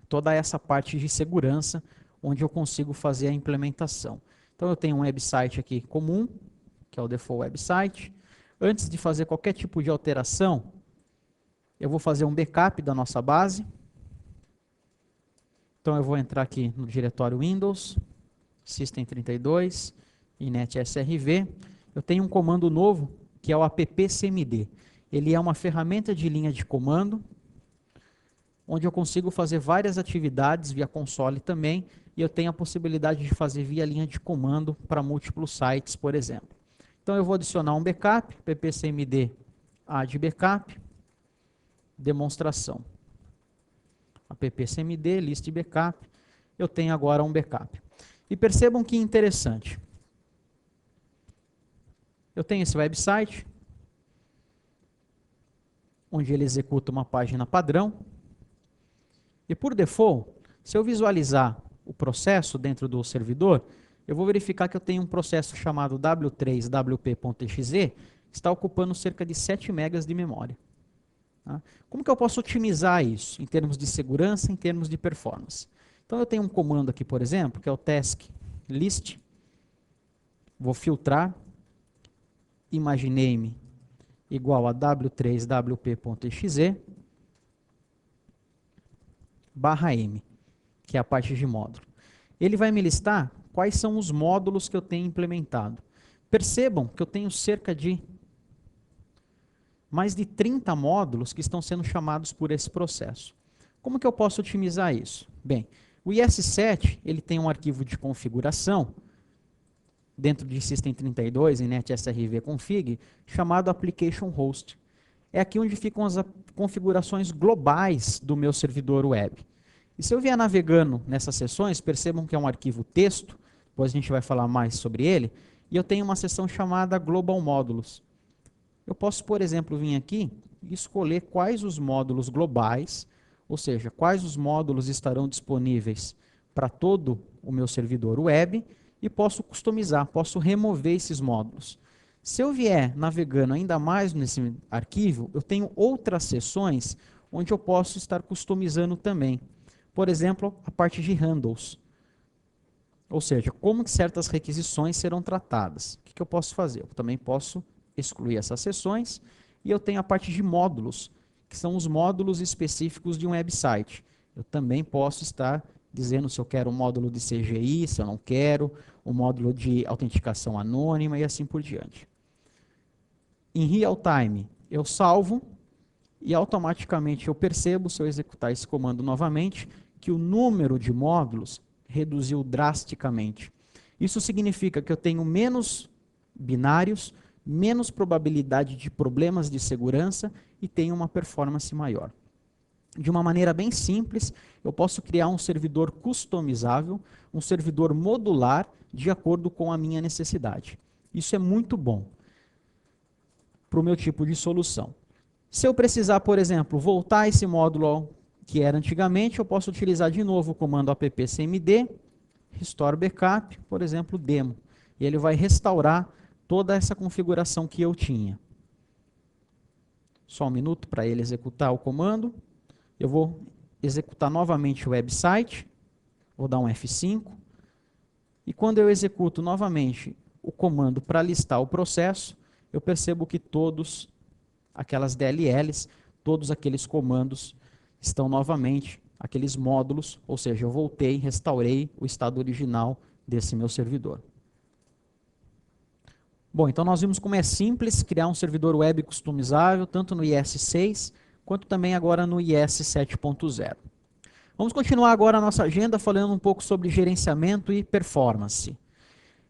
toda essa parte de segurança, onde eu consigo fazer a implementação. Então eu tenho um website aqui comum, que é o default website. Antes de fazer qualquer tipo de alteração, eu vou fazer um backup da nossa base. Então eu vou entrar aqui no diretório Windows, System32, inetsrv. Eu tenho um comando novo, que é o appcmd. Ele é uma ferramenta de linha de comando, onde eu consigo fazer várias atividades via console também, e eu tenho a possibilidade de fazer via linha de comando para múltiplos sites, por exemplo. Então eu vou adicionar um backup, ppcmd add backup, demonstração. A ppcmd list backup, eu tenho agora um backup. E percebam que interessante. Eu tenho esse website, onde ele executa uma página padrão, e por default, se eu visualizar o processo dentro do servidor, eu vou verificar que eu tenho um processo chamado w3wp.exe, que está ocupando cerca de 7 megas de memória. Tá? Como que eu posso otimizar isso, em termos de segurança, em termos de performance? Então eu tenho um comando aqui, por exemplo, que é o task list, vou filtrar, imaginame igual a w3wp.exe, /m, que é a parte de módulo. Ele vai me listar quais são os módulos que eu tenho implementado. Percebam que eu tenho cerca de mais de 30 módulos que estão sendo chamados por esse processo. Como que eu posso otimizar isso? Bem, o IS7 ele tem um arquivo de configuração dentro de System32 em NetSRV config chamado Application Host. É aqui onde ficam as configurações globais do meu servidor web. E se eu vier navegando nessas seções, percebam que é um arquivo texto, depois a gente vai falar mais sobre ele, e eu tenho uma seção chamada Global Módulos. Eu posso, por exemplo, vir aqui e escolher quais os módulos globais, ou seja, quais os módulos estarão disponíveis para todo o meu servidor web, e posso customizar, posso remover esses módulos. Se eu vier navegando ainda mais nesse arquivo, eu tenho outras seções onde eu posso estar customizando também. Por exemplo, a parte de handles. Ou seja, como que certas requisições serão tratadas. O que eu posso fazer? Eu também posso excluir essas seções e eu tenho a parte de módulos, que são os módulos específicos de um website. Eu também posso estar dizendo se eu quero um módulo de CGI, se eu não quero, um módulo de autenticação anônima e assim por diante. Em real time, eu salvo e automaticamente eu percebo, se eu executar esse comando novamente, que o número de módulos reduziu drasticamente. Isso significa que eu tenho menos binários, menos probabilidade de problemas de segurança e tenho uma performance maior. De uma maneira bem simples, eu posso criar um servidor customizável, um servidor modular, de acordo com a minha necessidade. Isso é muito bom para o meu tipo de solução. Se eu precisar, por exemplo, voltar esse módulo ao que era antigamente, eu posso utilizar de novo o comando appcmd, restore backup, por exemplo, demo. E ele vai restaurar toda essa configuração que eu tinha. Só um minuto para ele executar o comando. Eu vou executar novamente o website, vou dar um F5, e quando eu executo novamente o comando para listar o processo, eu percebo que todos aquelas DLLs, todos aqueles comandos estão novamente, aqueles módulos, ou seja, eu voltei, restaurei o estado original desse meu servidor. Bom, então nós vimos como é simples criar um servidor web customizável, tanto no IS6, quanto também agora no IS 7.0. Vamos continuar agora a nossa agenda falando um pouco sobre gerenciamento e performance.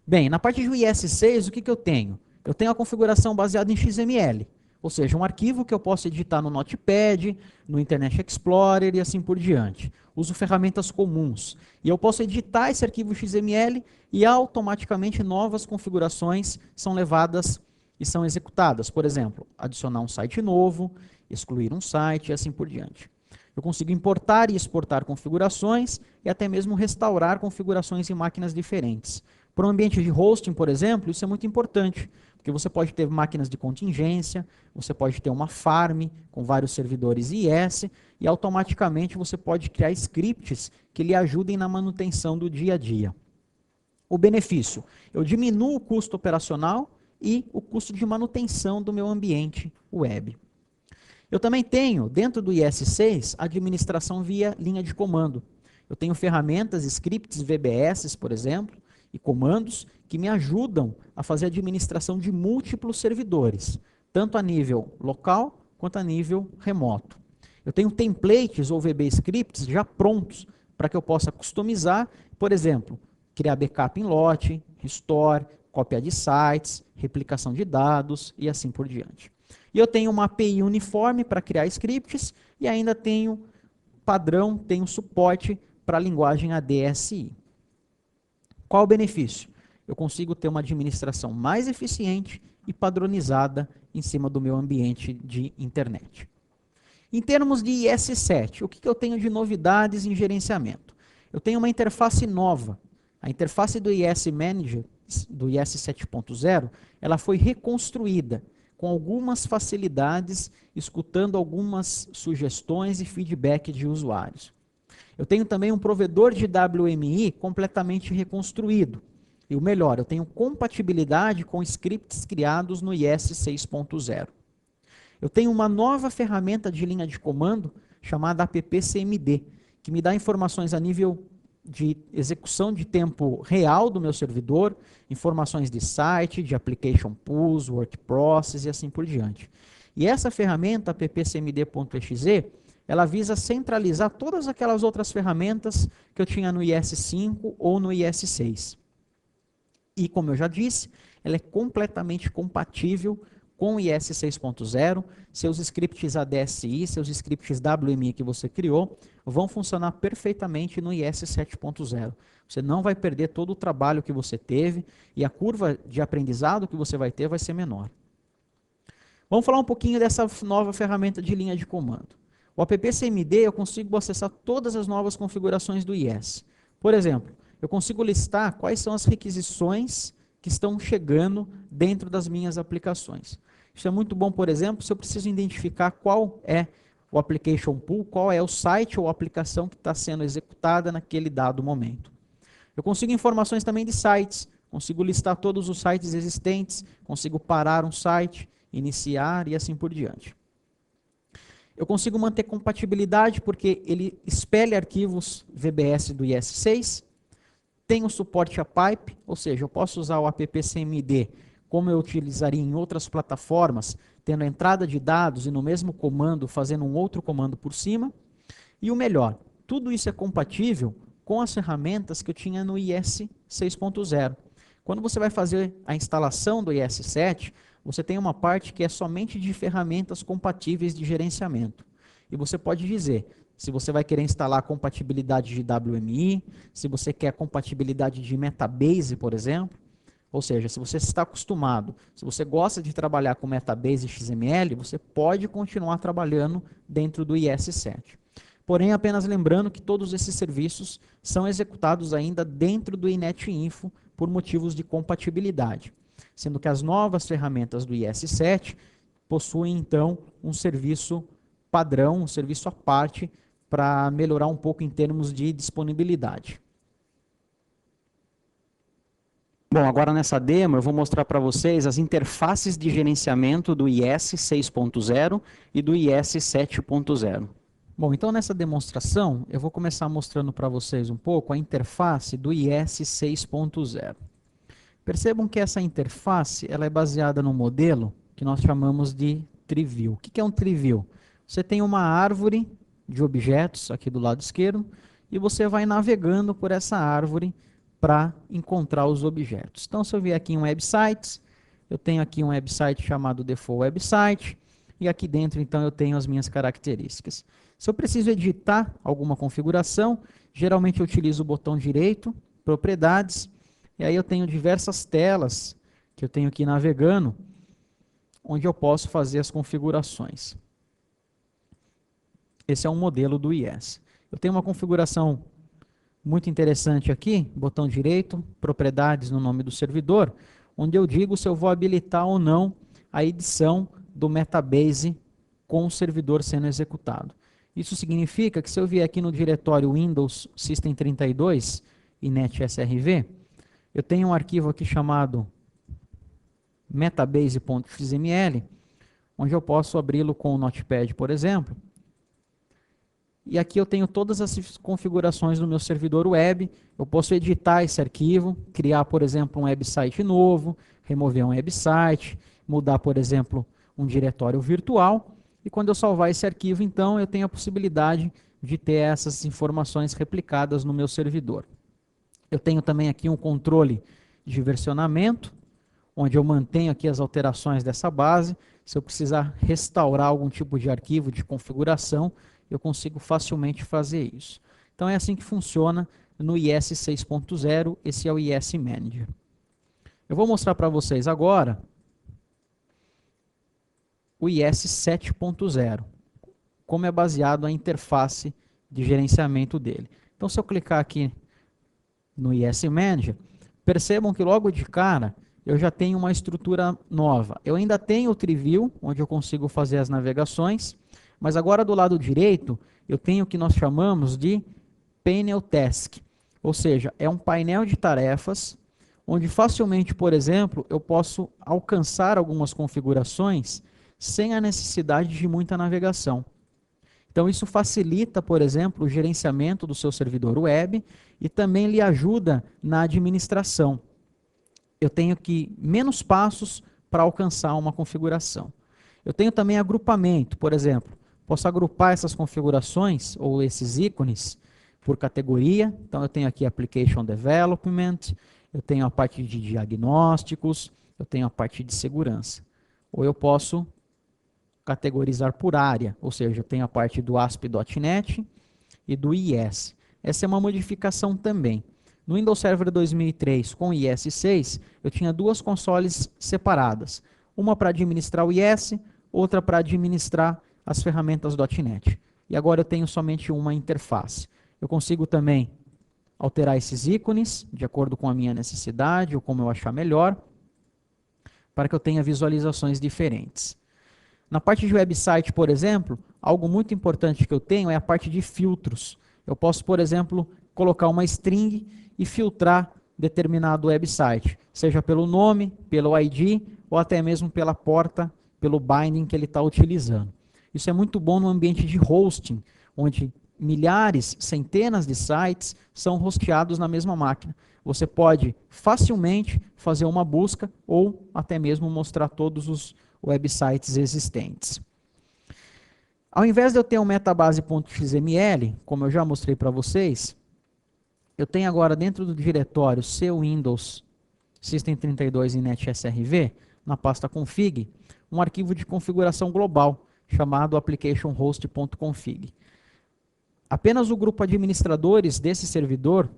Bem, na parte do IS6, o que eu tenho? Eu tenho a configuração baseada em XML, ou seja, um arquivo que eu posso editar no Notepad, no Internet Explorer e assim por diante. Uso ferramentas comuns. E eu posso editar esse arquivo XML e automaticamente novas configurações são levadas e são executadas. Por exemplo, adicionar um site novo, excluir um site e assim por diante. Eu consigo importar e exportar configurações e até mesmo restaurar configurações em máquinas diferentes. Para um ambiente de hosting, por exemplo, isso é muito importante, porque você pode ter máquinas de contingência, você pode ter uma farm com vários servidores IS e automaticamente você pode criar scripts que lhe ajudem na manutenção do dia a dia. O benefício, eu diminuo o custo operacional e o custo de manutenção do meu ambiente web. Eu também tenho, dentro do IS6, administração via linha de comando. Eu tenho ferramentas, scripts, VBS, por exemplo, e comandos que me ajudam a fazer a administração de múltiplos servidores, tanto a nível local quanto a nível remoto. Eu tenho templates ou VB scripts já prontos para que eu possa customizar, por exemplo, criar backup em lote, restore, cópia de sites, replicação de dados e assim por diante. E eu tenho uma API uniforme para criar scripts e ainda tenho padrão, tenho suporte para a linguagem ADSI. Qual o benefício? Eu consigo ter uma administração mais eficiente e padronizada em cima do meu ambiente de internet. Em termos de IS7, o que eu tenho de novidades em gerenciamento? Eu tenho uma interface nova. A interface do IS Manager, do IS 7.0, ela foi reconstruída com algumas facilidades, escutando algumas sugestões e feedback de usuários. Eu tenho também um provedor de WMI completamente reconstruído. E o melhor, eu tenho compatibilidade com scripts criados no IS 6.0. Eu tenho uma nova ferramenta de linha de comando chamada appcmd, que me dá informações a nível de execução de tempo real do meu servidor, informações de site, de application pools, work process e assim por diante. E essa ferramenta, appcmd.exe, ela visa centralizar todas aquelas outras ferramentas que eu tinha no IS5 ou no IS6. E, como eu já disse, ela é completamente compatível com o IS 6.0, seus scripts ADSI, seus scripts WMI que você criou, vão funcionar perfeitamente no IS 7.0. Você não vai perder todo o trabalho que você teve e a curva de aprendizado que você vai ter vai ser menor. Vamos falar um pouquinho dessa nova ferramenta de linha de comando. O appcmd eu consigo acessar todas as novas configurações do IS. Por exemplo, eu consigo listar quais são as requisições que estão chegando dentro das minhas aplicações. Isso é muito bom, por exemplo, se eu preciso identificar qual é o application pool, qual é o site ou aplicação que está sendo executada naquele dado momento. Eu consigo informações também de sites, consigo listar todos os sites existentes, consigo parar um site, iniciar e assim por diante. Eu consigo manter compatibilidade porque ele espelha arquivos VBS do IS6, tem o suporte a pipe, ou seja, eu posso usar o appcmd como eu utilizaria em outras plataformas, tendo a entrada de dados e no mesmo comando fazendo um outro comando por cima. E o melhor, tudo isso é compatível com as ferramentas que eu tinha no IS 6.0. Quando você vai fazer a instalação do IS 7, você tem uma parte que é somente de ferramentas compatíveis de gerenciamento. E você pode dizer se você vai querer instalar compatibilidade de WMI, se você quer compatibilidade de Metabase, por exemplo. Ou seja, se você está acostumado, se você gosta de trabalhar com Metabase e XML, você pode continuar trabalhando dentro do IS 7. Porém, apenas lembrando que todos esses serviços são executados ainda dentro do iNetInfo por motivos de compatibilidade. Sendo que as novas ferramentas do IS 7 possuem, então, um serviço padrão, um serviço à parte, para melhorar um pouco em termos de disponibilidade. Bom, agora nessa demo eu vou mostrar para vocês as interfaces de gerenciamento do IS 6.0 e do IS 7.0. Bom, então nessa demonstração eu vou começar mostrando para vocês um pouco a interface do IS 6.0. Percebam que essa interface ela é baseada num modelo que nós chamamos de tree view. O que é um tree view? Você tem uma árvore de objetos aqui do lado esquerdo e você vai navegando por essa árvore para encontrar os objetos. Então, se eu vier aqui em websites, eu tenho aqui um website chamado default website e aqui dentro, então, eu tenho as minhas características. Se eu preciso editar alguma configuração, geralmente eu utilizo o botão direito, propriedades, e aí eu tenho diversas telas que eu tenho aqui navegando, onde eu posso fazer as configurações. Esse é um modelo do IS. Eu tenho uma configuração muito interessante aqui, botão direito, propriedades no nome do servidor, onde eu digo se eu vou habilitar ou não a edição do Metabase com o servidor sendo executado. Isso significa que se eu vier aqui no diretório Windows System 32 e NetSRV, eu tenho um arquivo aqui chamado metabase.xml, onde eu posso abri-lo com o Notepad, por exemplo. E aqui eu tenho todas as configurações do meu servidor web. Eu posso editar esse arquivo, criar, por exemplo, um website novo, remover um website, mudar, por exemplo, um diretório virtual. E quando eu salvar esse arquivo, então, eu tenho a possibilidade de ter essas informações replicadas no meu servidor. Eu tenho também aqui um controle de versionamento, onde eu mantenho aqui as alterações dessa base. Se eu precisar restaurar algum tipo de arquivo de configuração, eu consigo facilmente fazer isso. Então é assim que funciona no IS 6.0, esse é o IS Manager. Eu vou mostrar para vocês agora o IS 7.0, como é baseado a interface de gerenciamento dele. Então se eu clicar aqui no IS Manager, percebam que logo de cara eu já tenho uma estrutura nova. Eu ainda tenho o Triview, onde eu consigo fazer as navegações, mas agora do lado direito eu tenho o que nós chamamos de Panel Task, ou seja, é um painel de tarefas, onde facilmente, por exemplo, eu posso alcançar algumas configurações sem a necessidade de muita navegação. Então isso facilita, por exemplo, o gerenciamento do seu servidor web e também lhe ajuda na administração. Eu tenho menos passos para alcançar uma configuração. Eu tenho também agrupamento, por exemplo, posso agrupar essas configurações ou esses ícones por categoria. Então eu tenho aqui Application Development, eu tenho a parte de diagnósticos, eu tenho a parte de segurança. Ou eu posso categorizar por área, ou seja, eu tenho a parte do ASP.NET e do IS. Essa é uma modificação também. No Windows Server 2003 com o IS 6, eu tinha duas consoles separadas. Uma para administrar o IS, outra para administrar as ferramentas .NET. E agora eu tenho somente uma interface. Eu consigo também alterar esses ícones, de acordo com a minha necessidade ou como eu achar melhor, para que eu tenha visualizações diferentes. Na parte de website, por exemplo, algo muito importante que eu tenho é a parte de filtros. Eu posso, por exemplo, colocar uma string e filtrar determinado website, seja pelo nome, pelo ID ou até mesmo pela porta, pelo binding que ele está utilizando. Isso é muito bom no ambiente de hosting, onde milhares, centenas de sites são hosteados na mesma máquina. Você pode facilmente fazer uma busca ou até mesmo mostrar todos os websites existentes. Ao invés de eu ter um metabase.xml, como eu já mostrei para vocês, eu tenho agora dentro do diretório seu Windows System32 e NetSRV, na pasta config, um arquivo de configuração global, chamado applicationhost.config. Apenas o grupo administradores desse servidor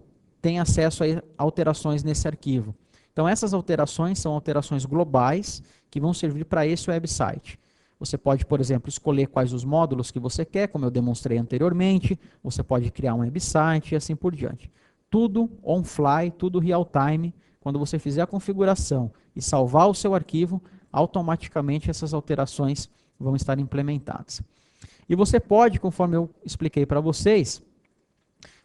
tem acesso a alterações nesse arquivo. Então essas alterações são alterações globais que vão servir para esse website. Você pode, por exemplo, escolher quais os módulos que você quer, como eu demonstrei anteriormente, você pode criar um website e assim por diante. Tudo on-fly, tudo real-time. Quando você fizer a configuração e salvar o seu arquivo, automaticamente essas alterações vão estar implementadas. E você pode, conforme eu expliquei para vocês,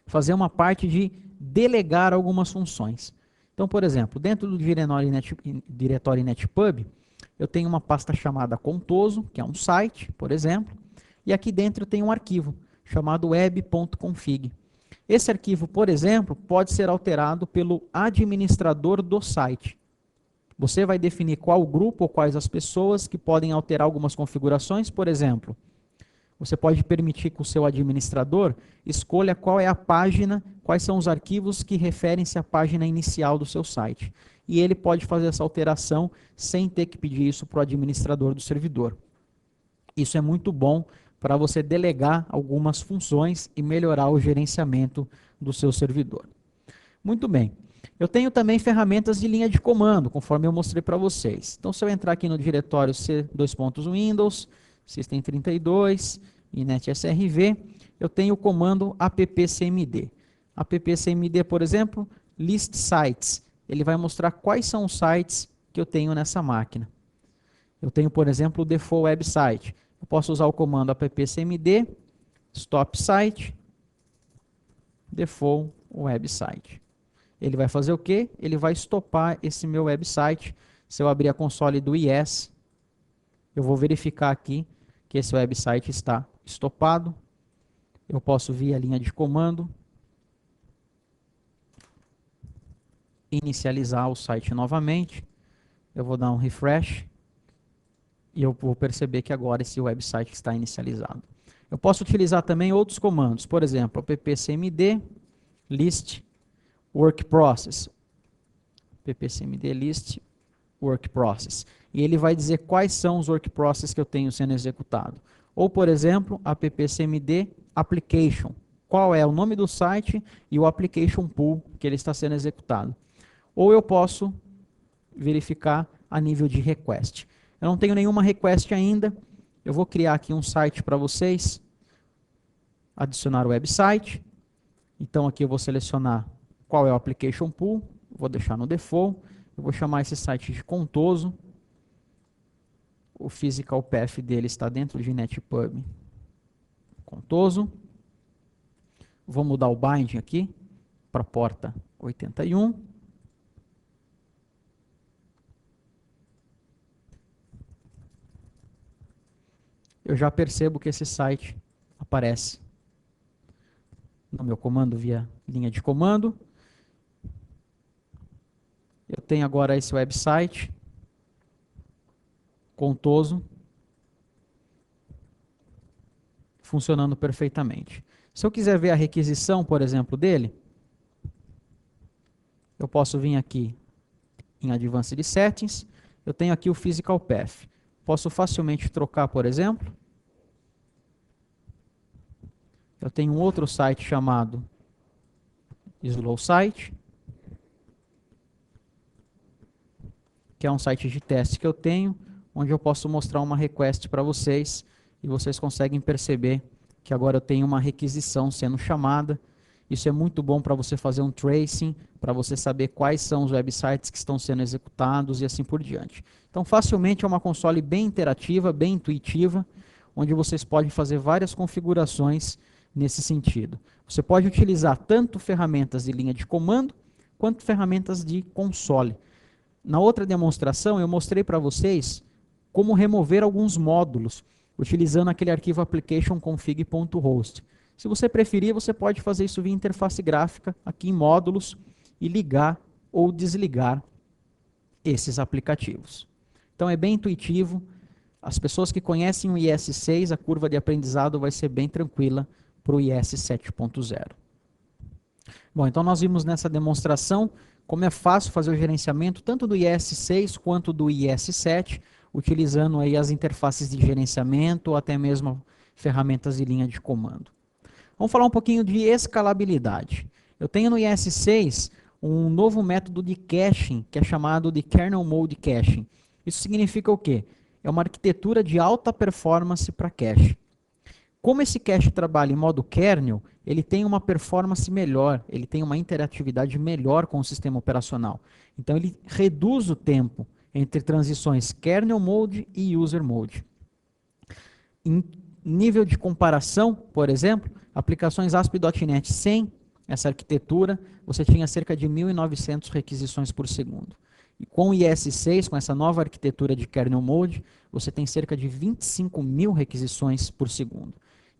fazer uma parte de delegar algumas funções. Então, por exemplo, dentro do diretório NetPub, eu tenho uma pasta chamada Contoso, que é um site, por exemplo, e aqui dentro eu tenho um arquivo chamado web.config. Esse arquivo, por exemplo, pode ser alterado pelo administrador do site. Você vai definir qual grupo ou quais as pessoas que podem alterar algumas configurações, por exemplo. Você pode permitir que o seu administrador escolha qual é a página, quais são os arquivos que referem-se à página inicial do seu site. E ele pode fazer essa alteração sem ter que pedir isso para o administrador do servidor. Isso é muito bom para você delegar algumas funções e melhorar o gerenciamento do seu servidor. Muito bem. Eu tenho também ferramentas de linha de comando, conforme eu mostrei para vocês. Então, se eu entrar aqui no diretório C2.Windows, System32 e NetSRV, eu tenho o comando appcmd. Appcmd, por exemplo, list sites. Ele vai mostrar quais são os sites que eu tenho nessa máquina. Eu tenho, por exemplo, o default website. Eu posso usar o comando appcmd, stop site, default website. Ele vai fazer o quê? Ele vai estopar esse meu website. Se eu abrir a console do IS, eu vou verificar aqui que esse website está estopado. Eu posso vir a linha de comando, inicializar o site novamente. Eu vou dar um refresh. e eu vou perceber que agora esse website está inicializado. Eu posso utilizar também outros comandos, por exemplo, appcmd list work process, appcmd list work process, e ele vai dizer quais são os work process que eu tenho sendo executado. Ou, por exemplo, appcmd application, qual é o nome do site e o application pool que ele está sendo executado. Ou eu posso verificar a nível de request. Eu não tenho nenhuma request ainda, eu vou criar aqui um site para vocês, adicionar o website. Então aqui eu vou selecionar qual é o application pool, vou deixar no default, eu vou chamar esse site de Contoso, o physical path dele está dentro de netpub Contoso, vou mudar o binding aqui para a porta 81, eu já percebo que esse site aparece no meu comando via linha de comando. Eu tenho agora esse website Contoso funcionando perfeitamente. Se eu quiser ver a requisição, por exemplo, dele, eu posso vir aqui em Advanced Settings, eu tenho aqui o Physical Path. Posso facilmente trocar, por exemplo. Eu tenho um outro site chamado Slow Site, que é um site de teste que eu tenho, onde eu posso mostrar uma request para vocês, e vocês conseguem perceber que agora eu tenho uma requisição sendo chamada. Isso é muito bom para você fazer um tracing, para você saber quais são os websites que estão sendo executados e assim por diante. Então, facilmente é uma console bem interativa, bem intuitiva, onde vocês podem fazer várias configurações nesse sentido. Você pode utilizar tanto ferramentas de linha de comando, quanto ferramentas de console. Na outra demonstração, eu mostrei para vocês como remover alguns módulos, utilizando aquele arquivo application.config.host. Se você preferir, você pode fazer isso via interface gráfica, aqui em módulos, e ligar ou desligar esses aplicativos. Então é bem intuitivo. As pessoas que conhecem o IS6, a curva de aprendizado vai ser bem tranquila para o IS 7.0. Bom, então nós vimos nessa demonstração como é fácil fazer o gerenciamento tanto do IS6 quanto do IS7, utilizando aí as interfaces de gerenciamento ou até mesmo ferramentas de linha de comando. Vamos falar um pouquinho de escalabilidade. Eu tenho no IS6 um novo método de caching, que é chamado de Kernel Mode Caching. Isso significa o quê? É uma arquitetura de alta performance para cache. Como esse cache trabalha em modo kernel, ele tem uma performance melhor, ele tem uma interatividade melhor com o sistema operacional. Então ele reduz o tempo entre transições kernel mode e user mode. Em nível de comparação, por exemplo, aplicações ASP.NET sem essa arquitetura, você tinha cerca de 1.900 requisições por segundo. E com o IS6, com essa nova arquitetura de kernel mode, você tem cerca de 25.000 requisições por segundo.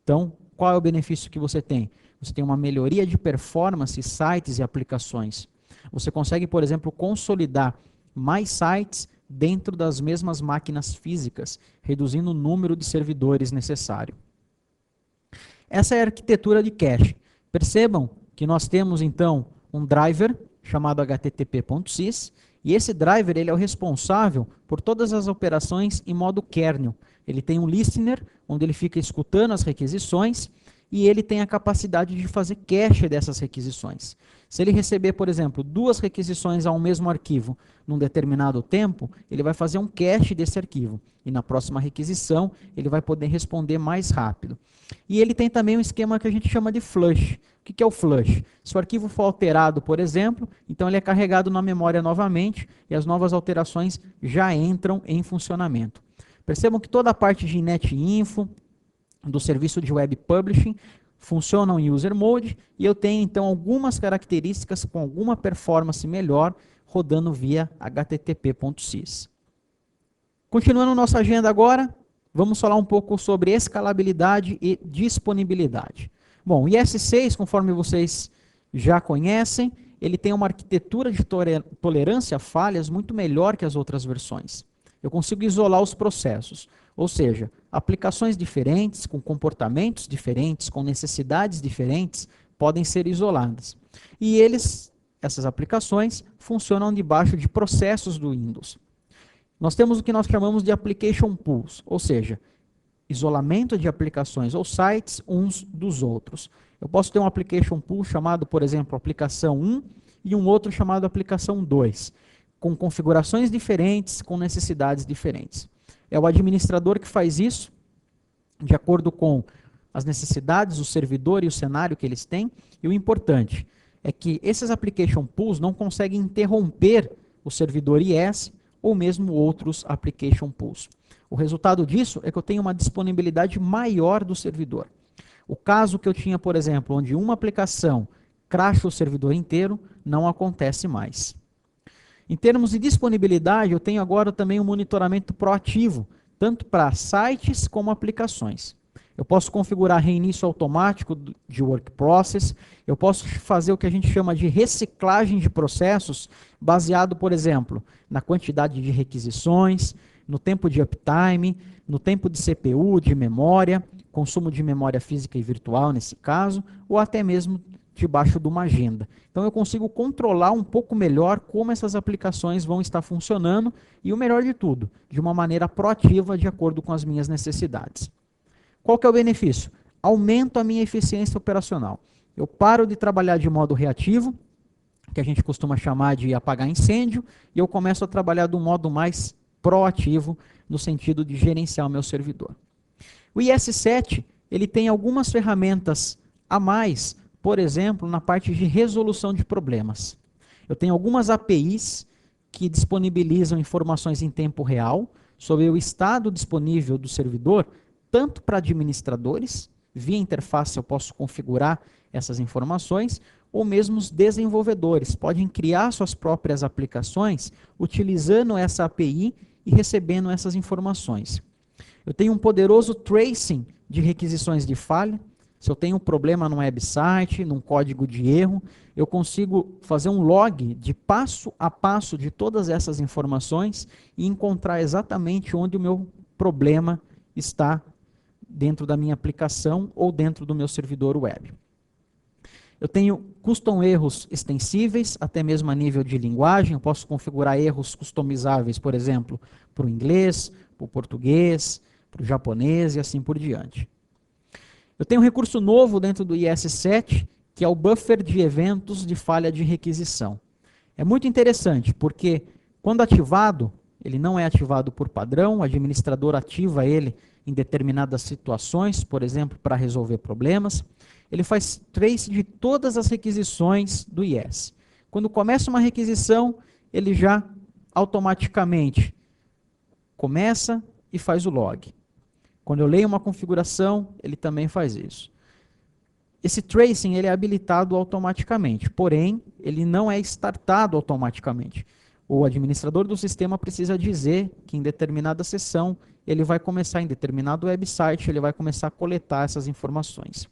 Então, qual é o benefício que você tem? Você tem uma melhoria de performance, sites e aplicações. Você consegue, por exemplo, consolidar mais sites dentro das mesmas máquinas físicas, reduzindo o número de servidores necessário. Essa é a arquitetura de cache. Percebam que nós temos, então, um driver chamado http.sys, e esse driver ele é o responsável por todas as operações em modo kernel. Ele tem um listener, onde ele fica escutando as requisições, e ele tem a capacidade de fazer cache dessas requisições. Se ele receber, por exemplo, 2 requisições ao mesmo arquivo num determinado tempo, ele vai fazer um cache desse arquivo. E na próxima requisição, ele vai poder responder mais rápido. E ele tem também um esquema que a gente chama de flush. O que é o flush? Se o arquivo for alterado, por exemplo, então ele é carregado na memória novamente e as novas alterações já entram em funcionamento. Percebam que toda a parte de netinfo, do serviço de web publishing, funcionam em user mode, e eu tenho então algumas características com alguma performance melhor rodando via http.sys. Continuando nossa agenda agora, vamos falar um pouco sobre escalabilidade e disponibilidade. Bom, o IS6, conforme vocês já conhecem, ele tem uma arquitetura de tolerância a falhas muito melhor que as outras versões. eu consigo isolar os processos. Ou seja, aplicações diferentes, com comportamentos diferentes, com necessidades diferentes, podem ser isoladas. E essas aplicações, funcionam debaixo de processos do Windows. Nós temos o que nós chamamos de application pools, ou seja, isolamento de aplicações ou sites uns dos outros. Eu posso ter um application pool chamado, por exemplo, aplicação 1 e um outro chamado aplicação 2, com configurações diferentes, com necessidades diferentes. É o administrador que faz isso, de acordo com as necessidades, o servidor e o cenário que eles têm. E o importante é que esses application pools não conseguem interromper o servidor IS ou mesmo outros application pools. O resultado disso é que eu tenho uma disponibilidade maior do servidor. O caso que eu tinha, por exemplo, onde uma aplicação crasha o servidor inteiro, não acontece mais. Em termos de disponibilidade, eu tenho agora também um monitoramento proativo, tanto para sites como aplicações. Eu posso configurar reinício automático de work process, eu posso fazer o que a gente chama de reciclagem de processos, baseado, por exemplo, na quantidade de requisições, no tempo de uptime, no tempo de CPU, de memória, consumo de memória física e virtual nesse caso, ou até mesmo debaixo de uma agenda. Então eu consigo controlar um pouco melhor como essas aplicações vão estar funcionando e, o melhor de tudo, de uma maneira proativa de acordo com as minhas necessidades. Qual que é o benefício? Aumento a minha eficiência operacional. Eu paro de trabalhar de modo reativo, que a gente costuma chamar de apagar incêndio, e eu começo a trabalhar de um modo mais proativo, no sentido de gerenciar o meu servidor. O IS-7, ele tem algumas ferramentas a mais, por exemplo, na parte de resolução de problemas. Eu tenho algumas APIs que disponibilizam informações em tempo real sobre o estado disponível do servidor, tanto para administradores, via interface eu posso configurar essas informações, ou mesmo os desenvolvedores podem criar suas próprias aplicações utilizando essa API e recebendo essas informações. Eu tenho um poderoso tracing de requisições de falha. Se eu tenho um problema no website, num código de erro, eu consigo fazer um log de passo a passo de todas essas informações e encontrar exatamente onde o meu problema está dentro da minha aplicação ou dentro do meu servidor web. Eu tenho custom erros extensíveis, até mesmo a nível de linguagem. Eu posso configurar erros customizáveis, por exemplo, para o inglês, para o português, para o japonês e assim por diante. Eu tenho um recurso novo dentro do IS-7, que é o buffer de eventos de falha de requisição. É muito interessante, porque quando ativado, ele não é ativado por padrão, o administrador ativa ele em determinadas situações, por exemplo, para resolver problemas. Ele faz trace de todas as requisições do IS. Quando começa uma requisição, ele já automaticamente começa e faz o log. Quando eu leio uma configuração, ele também faz isso. Esse tracing ele é habilitado automaticamente, porém, ele não é startado automaticamente. O administrador do sistema precisa dizer que em determinada sessão ele vai começar, em determinado website, ele vai começar a coletar essas informações.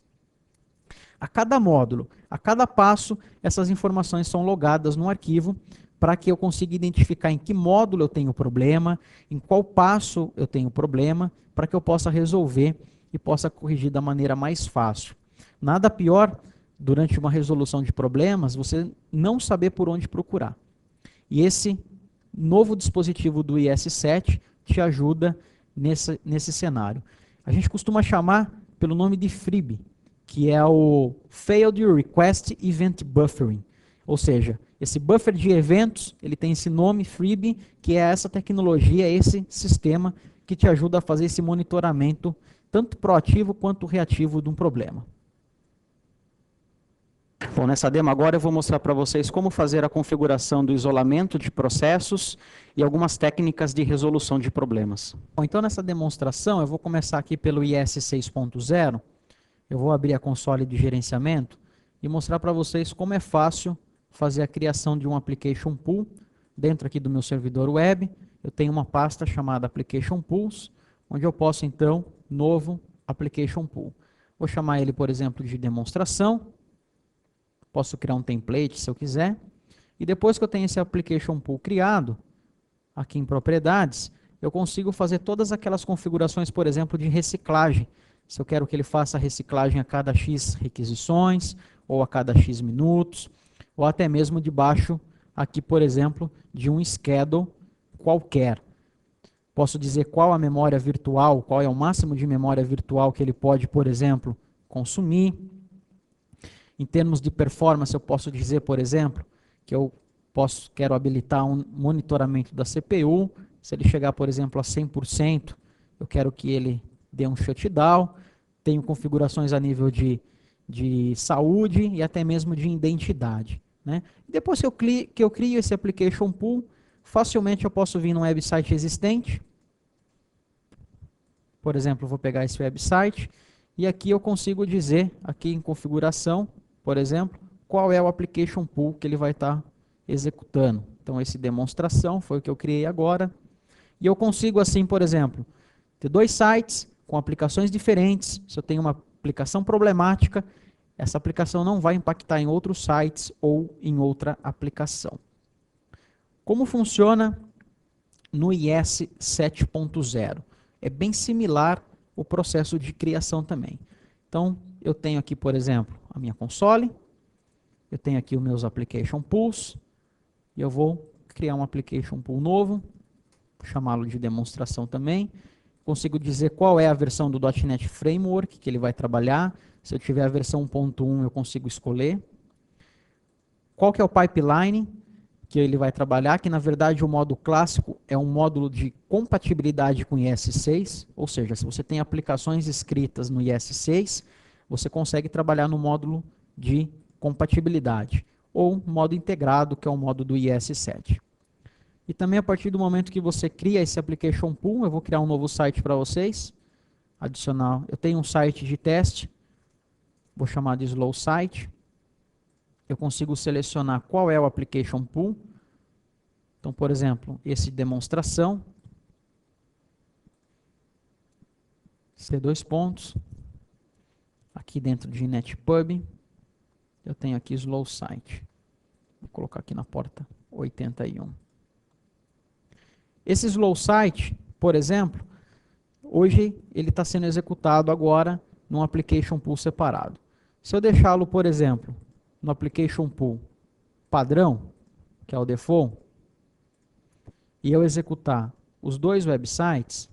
A cada módulo, a cada passo, essas informações são logadas num arquivo para que eu consiga identificar em que módulo eu tenho problema, em qual passo eu tenho problema, para que eu possa resolver e possa corrigir da maneira mais fácil. Nada pior, durante uma resolução de problemas, você não saber por onde procurar. E esse novo dispositivo do IS-7 te ajuda nesse cenário. A gente costuma chamar pelo nome de FRIB, que é o Failed Request Event Buffering. Ou seja, esse buffer de eventos, ele tem esse nome FRIB, que é essa tecnologia, esse sistema que te ajuda a fazer esse monitoramento, tanto proativo quanto reativo de um problema. Bom, nessa demo agora eu vou mostrar para vocês como fazer a configuração do isolamento de processos e algumas técnicas de resolução de problemas. Bom, então nessa demonstração eu vou começar aqui pelo IS 6.0, eu vou abrir a console de gerenciamento e mostrar para vocês como é fácil fazer a criação de um application pool. Dentro aqui do meu servidor web, eu tenho uma pasta chamada Application Pools, onde eu posso então, novo Application Pool. Vou chamar ele, por exemplo, de demonstração. Posso criar um template se eu quiser. E depois que eu tenho esse Application Pool criado, aqui em propriedades, eu consigo fazer todas aquelas configurações, por exemplo, de reciclagem. Se eu quero que ele faça reciclagem a cada X requisições, ou a cada X minutos, ou até mesmo debaixo aqui, por exemplo, de um schedule qualquer. Posso dizer qual a memória virtual, qual é o máximo de memória virtual que ele pode, por exemplo, consumir. Em termos de performance, eu posso dizer, por exemplo, que eu quero habilitar um monitoramento da CPU. Se ele chegar, por exemplo, a 100%, eu quero que ele dê um shutdown. Tenho configurações a nível de saúde e até mesmo de identidade, né? Depois que eu crio esse application pool, facilmente eu posso vir num website existente. Por exemplo, eu vou pegar esse website e aqui eu consigo dizer, aqui em configuração, por exemplo, qual é o application pool que ele vai estar executando. Então, esse demonstração foi o que eu criei agora. E eu consigo assim, por exemplo, ter dois sites com aplicações diferentes. Se eu tenho uma aplicação problemática, essa aplicação não vai impactar em outros sites ou em outra aplicação. Como funciona no IS 7.0? É bem similar o processo de criação também. Então, eu tenho aqui, por exemplo, a minha console, eu tenho aqui os meus application pools, e eu vou criar um application pool novo, chamá-lo de demonstração também. Consigo dizer qual é a versão do .NET Framework que ele vai trabalhar. Se eu tiver a versão 1.1, eu consigo escolher. Qual que é o pipeline que ele vai trabalhar, que na verdade o módulo clássico é um módulo de compatibilidade com IS6, ou seja, se você tem aplicações escritas no IS6, você consegue trabalhar no módulo de compatibilidade, ou modo integrado, que é o modo do IS7. E também a partir do momento que você cria esse application pool, eu vou criar um novo site para vocês, adicionar, eu tenho um site de teste, vou chamar de Slow Site. Eu consigo selecionar qual é o application pool. Então, por exemplo, esse demonstração, C2 pontos, aqui dentro de NetPub, eu tenho aqui Slow Site. Vou colocar aqui na porta 81. Esse Slow Site, por exemplo, hoje ele está sendo executado agora num application pool separado. Se eu deixá-lo, por exemplo, no application pool padrão, que é o default, e eu executar os dois websites,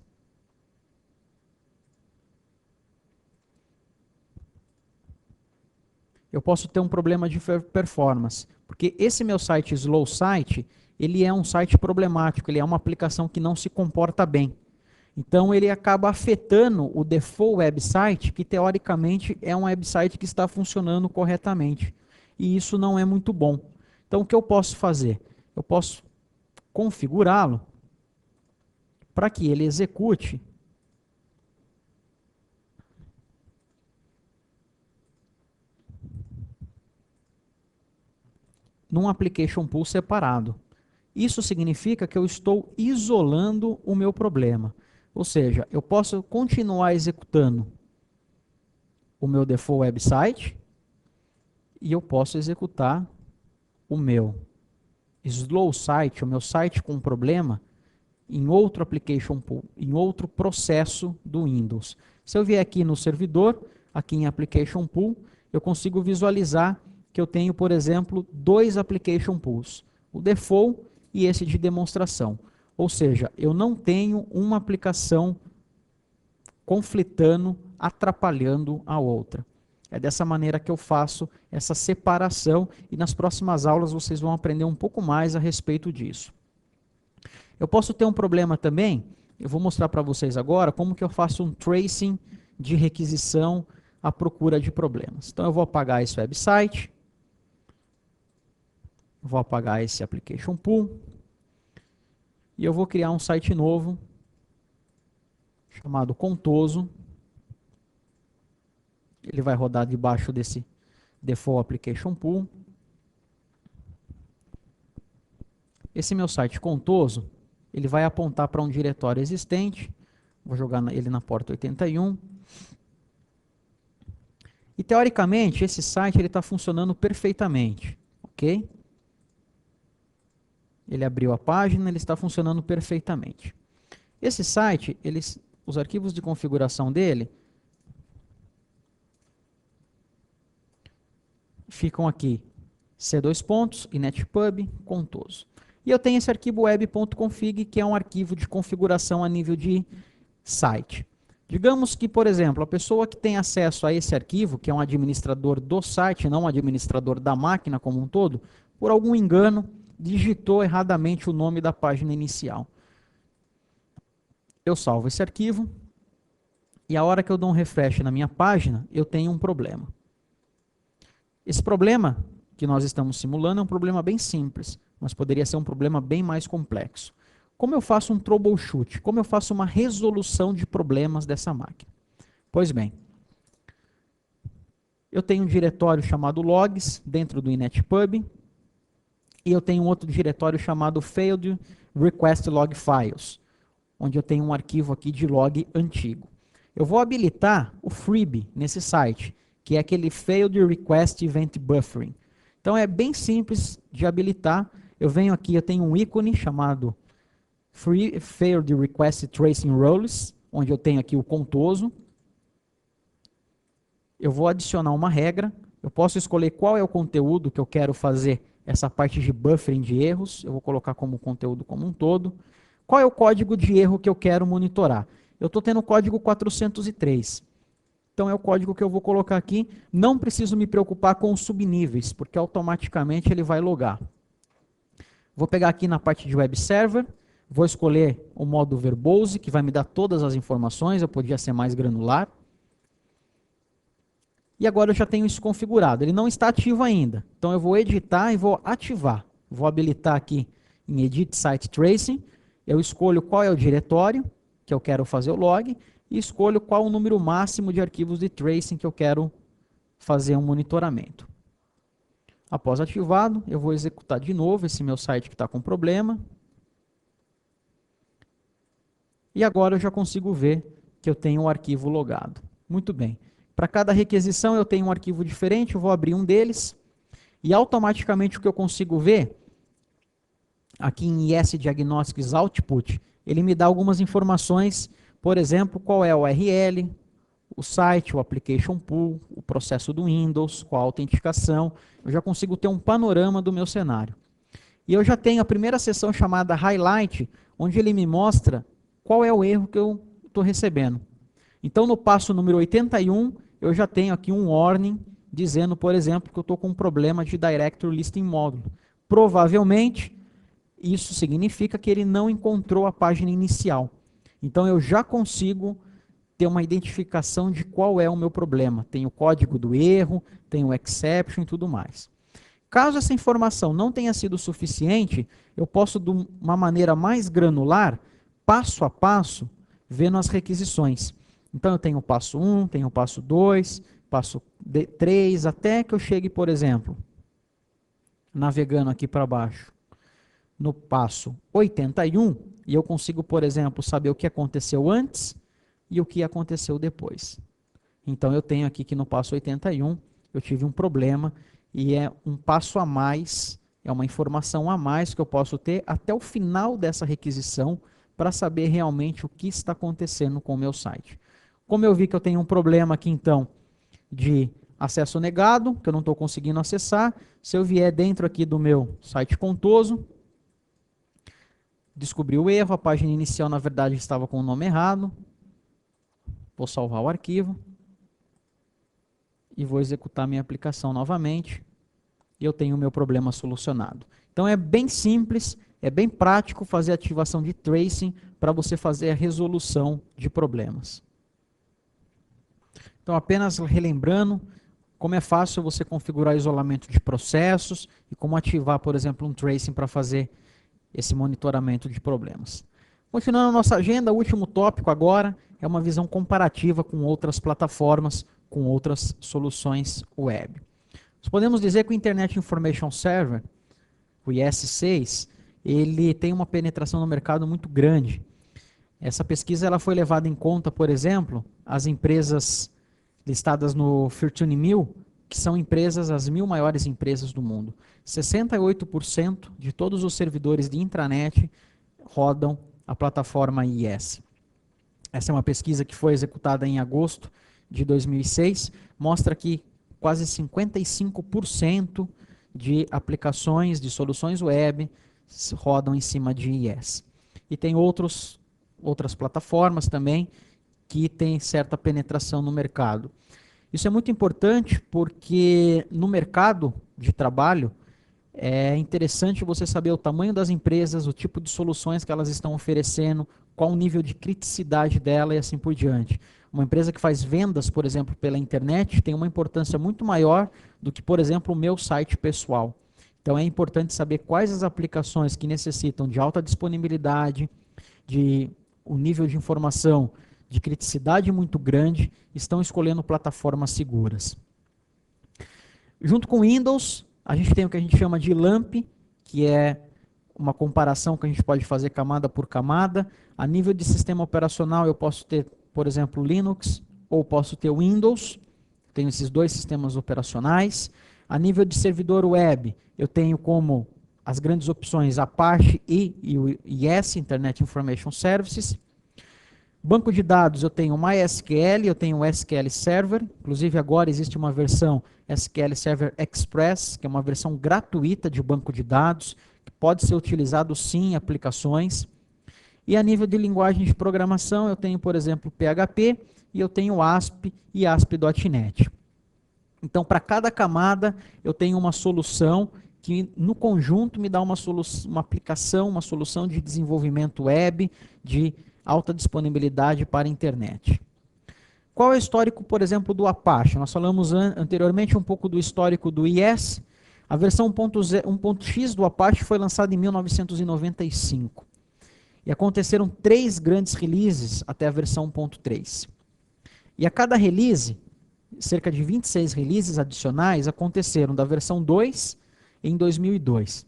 eu posso ter um problema de performance, porque esse meu site Slow Site, ele é um site problemático, ele é uma aplicação que não se comporta bem. Então ele acaba afetando o default website, que teoricamente é um website que está funcionando corretamente. E isso não é muito bom. Então o que eu posso fazer? Eu posso configurá-lo para que ele execute num application pool separado. Isso significa que eu estou isolando o meu problema. Ou seja, eu posso continuar executando o meu default website e eu posso executar o meu slow site, o meu site com problema, em outro application pool, em outro processo do Windows. Se eu vier aqui no servidor, aqui em application pool, eu consigo visualizar que eu tenho, por exemplo, dois application pools, o default e esse de demonstração. Ou seja, eu não tenho uma aplicação conflitando, atrapalhando a outra. É dessa maneira que eu faço essa separação e nas próximas aulas vocês vão aprender um pouco mais a respeito disso. Eu posso ter um problema também, eu vou mostrar para vocês agora como que eu faço um tracing de requisição à procura de problemas. Então eu vou apagar esse website, vou apagar esse application pool e eu vou criar um site novo chamado Contoso. Ele vai rodar debaixo desse default application pool. Esse meu site Contoso, ele vai apontar para um diretório existente. Vou jogar ele na porta 81. E teoricamente, esse site está funcionando perfeitamente. Ok? Ele abriu a página, ele está funcionando perfeitamente. Esse site, os arquivos de configuração dele ficam aqui, C2 pontos, inetpub, contoso. E eu tenho esse arquivo web.config, que é um arquivo de configuração a nível de site. Digamos que, por exemplo, a pessoa que tem acesso a esse arquivo, que é um administrador do site, não um administrador da máquina como um todo, por algum engano, digitou erradamente o nome da página inicial. Eu salvo esse arquivo, e a hora que eu dou um refresh na minha página, eu tenho um problema. Esse problema que nós estamos simulando é um problema bem simples, mas poderia ser um problema bem mais complexo. Como eu faço um troubleshoot? Como eu faço uma resolução de problemas dessa máquina? Pois bem, eu tenho um diretório chamado logs dentro do inetpub e eu tenho um outro diretório chamado failed request log files, onde eu tenho um arquivo aqui de log antigo. Eu vou habilitar o freebie nesse site, que é aquele failed request event buffering. Então é bem simples de habilitar. Eu venho aqui, eu tenho um ícone chamado failed request tracing roles, onde eu tenho aqui o contoso. Eu vou adicionar uma regra. Eu posso escolher qual é o conteúdo que eu quero fazer essa parte de buffering de erros. Eu vou colocar como conteúdo como um todo. Qual é o código de erro que eu quero monitorar? Eu estou tendo o código 403. Então é o código que eu vou colocar aqui. Não preciso me preocupar com os subníveis, porque automaticamente ele vai logar. Vou pegar aqui na parte de web server, vou escolher o modo verbose, que vai me dar todas as informações, eu podia ser mais granular. E agora eu já tenho isso configurado. Ele não está ativo ainda, então eu vou editar e vou ativar. Vou habilitar aqui em Edit Site Tracing, eu escolho qual é o diretório que eu quero fazer o log, e escolho qual o número máximo de arquivos de tracing que eu quero fazer um monitoramento. Após ativado, eu vou executar de novo esse meu site que está com problema. E agora eu já consigo ver que eu tenho um arquivo logado. Muito bem. Para cada requisição eu tenho um arquivo diferente, eu vou abrir um deles. E automaticamente o que eu consigo ver, aqui em IS Diagnostics Output, ele me dá algumas informações. Por exemplo, qual é a URL, o site, o application pool, o processo do Windows, qual a autenticação. Eu já consigo ter um panorama do meu cenário. E eu já tenho a primeira seção chamada Highlight, onde ele me mostra qual é o erro que eu estou recebendo. Então, no passo número 81, eu já tenho aqui um warning dizendo, por exemplo, que eu estou com um problema de Directory Listing Módulo. Provavelmente, isso significa que ele não encontrou a página inicial. Então, eu já consigo ter uma identificação de qual é o meu problema. Tem o código do erro, tem o exception e tudo mais. Caso essa informação não tenha sido suficiente, eu posso, de uma maneira mais granular, passo a passo, vendo as requisições. Então, eu tenho o passo 1, tenho o passo 2, passo 3, até que eu chegue, por exemplo, navegando aqui para baixo, no passo 81, e eu consigo, por exemplo, saber o que aconteceu antes e o que aconteceu depois. Então, eu tenho aqui que no passo 81, eu tive um problema, e é um passo a mais, é uma informação a mais que eu posso ter até o final dessa requisição para saber realmente o que está acontecendo com o meu site. Como eu vi que eu tenho um problema aqui, então, de acesso negado, que eu não estou conseguindo acessar, se eu vier dentro aqui do meu site contoso, descobri o erro, a página inicial, na verdade, estava com o nome errado, vou salvar o arquivo, e vou executar minha aplicação novamente, e eu tenho o meu problema solucionado. Então é bem simples, é bem prático fazer a ativação de tracing para você fazer a resolução de problemas. Então apenas relembrando como é fácil você configurar isolamento de processos e como ativar, por exemplo, um tracing para fazer esse monitoramento de problemas. Continuando a nossa agenda, o último tópico agora é uma visão comparativa com outras plataformas, com outras soluções web. Nós podemos dizer que o Internet Information Server, o IS6, ele tem uma penetração no mercado muito grande. Essa pesquisa ela foi levada em conta, por exemplo, as empresas listadas no Fortune 1000, que são empresas, as 1000 maiores empresas do mundo. 68% de todos os servidores de intranet rodam a plataforma IIS. Essa é uma pesquisa que foi executada em agosto de 2006, mostra que quase 55% de aplicações, de soluções web, rodam em cima de IIS. E tem outras plataformas também que têm certa penetração no mercado. Isso é muito importante porque no mercado de trabalho é interessante você saber o tamanho das empresas, o tipo de soluções que elas estão oferecendo, qual o nível de criticidade dela e assim por diante. Uma empresa que faz vendas, por exemplo, pela internet, tem uma importância muito maior do que, por exemplo, o meu site pessoal. Então é importante saber quais as aplicações que necessitam de alta disponibilidade, de um nível de informação de criticidade muito grande, estão escolhendo plataformas seguras. Junto com Windows, a gente tem o que a gente chama de LAMP, que é uma comparação que a gente pode fazer camada por camada. A nível de sistema operacional, eu posso ter, por exemplo, Linux, ou posso ter Windows. Tenho esses dois sistemas operacionais. A nível de servidor web, eu tenho como as grandes opções Apache e o IIS, Internet Information Services. Banco de dados, eu tenho MySQL, eu tenho o SQL Server, inclusive agora existe uma versão SQL Server Express, que é uma versão gratuita de banco de dados, que pode ser utilizado sim em aplicações. E a nível de linguagem de programação, eu tenho, por exemplo, PHP, e eu tenho ASP e ASP.NET. Então, para cada camada, eu tenho uma solução que, no conjunto, me dá uma aplicação, uma solução de desenvolvimento web, de alta disponibilidade para a internet. Qual é o histórico, por exemplo, do Apache? Nós falamos anteriormente um pouco do histórico do IIS. A versão 1.x do Apache foi lançada em 1995. E aconteceram 3 grandes releases até a versão 1.3. E a cada release, cerca de 26 releases adicionais aconteceram da versão 2 em 2002.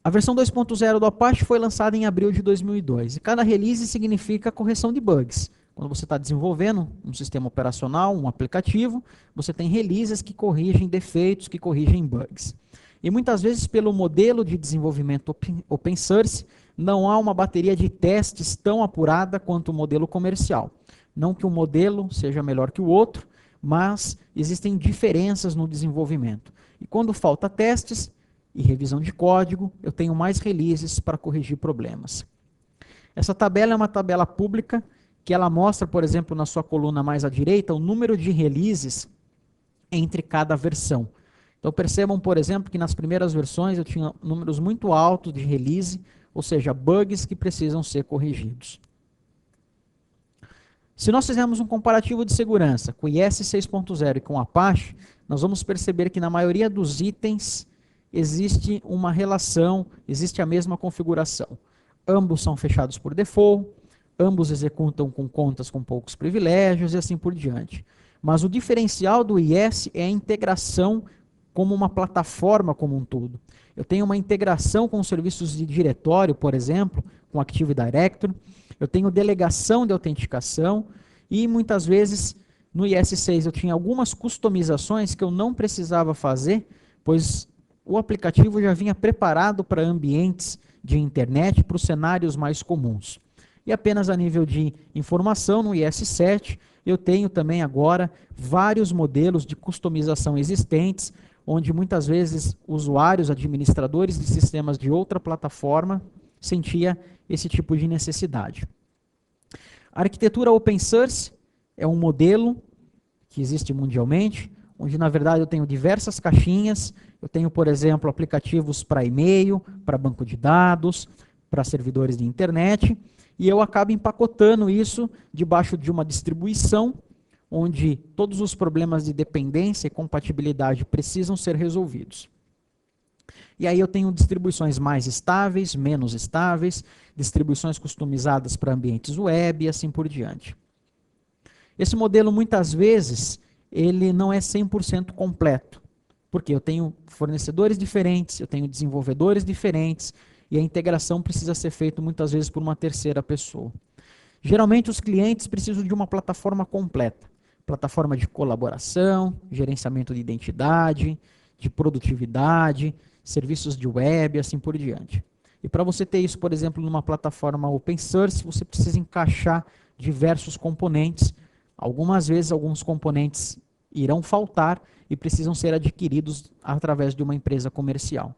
A versão 2.0 do Apache foi lançada em abril de 2002. E cada release significa correção de bugs. Quando você está desenvolvendo um sistema operacional, um aplicativo, você tem releases que corrigem defeitos, que corrigem bugs. E muitas vezes, pelo modelo de desenvolvimento open source, não há uma bateria de testes tão apurada quanto o modelo comercial. Não que um modelo seja melhor que o outro, mas existem diferenças no desenvolvimento. E quando falta testes e revisão de código, eu tenho mais releases para corrigir problemas. Essa tabela é uma tabela pública que ela mostra, por exemplo, na sua coluna mais à direita, o número de releases entre cada versão. Então percebam, por exemplo, que nas primeiras versões eu tinha números muito altos de release, ou seja, bugs que precisam ser corrigidos. Se nós fizermos um comparativo de segurança com o IIS 6.0 e com o Apache, nós vamos perceber que na maioria dos itens existe uma relação, existe a mesma configuração. Ambos são fechados por default, ambos executam com contas com poucos privilégios e assim por diante. Mas o diferencial do IIS é a integração como uma plataforma como um todo. Eu tenho uma integração com serviços de diretório, por exemplo, com Active Directory, eu tenho delegação de autenticação e muitas vezes no IIS 6 eu tinha algumas customizações que eu não precisava fazer, pois o aplicativo já vinha preparado para ambientes de internet, para os cenários mais comuns. E apenas a nível de informação, no IIS 7, eu tenho também agora vários modelos de customização existentes, onde muitas vezes usuários, administradores de sistemas de outra plataforma sentia esse tipo de necessidade. A arquitetura open source é um modelo que existe mundialmente, onde na verdade eu tenho diversas caixinhas, eu tenho, por exemplo, aplicativos para e-mail, para banco de dados, para servidores de internet, e eu acabo empacotando isso debaixo de uma distribuição, onde todos os problemas de dependência e compatibilidade precisam ser resolvidos. E aí eu tenho distribuições mais estáveis, menos estáveis, distribuições customizadas para ambientes web e assim por diante. Esse modelo, muitas vezes, ele não é 100% completo, porque eu tenho fornecedores diferentes, eu tenho desenvolvedores diferentes, e a integração precisa ser feita muitas vezes por uma terceira pessoa. Geralmente os clientes precisam de uma plataforma completa, plataforma de colaboração, gerenciamento de identidade, de produtividade, serviços de web e assim por diante. E para você ter isso, por exemplo, numa plataforma open source, você precisa encaixar diversos componentes. Algumas vezes, alguns componentes irão faltar e precisam ser adquiridos através de uma empresa comercial.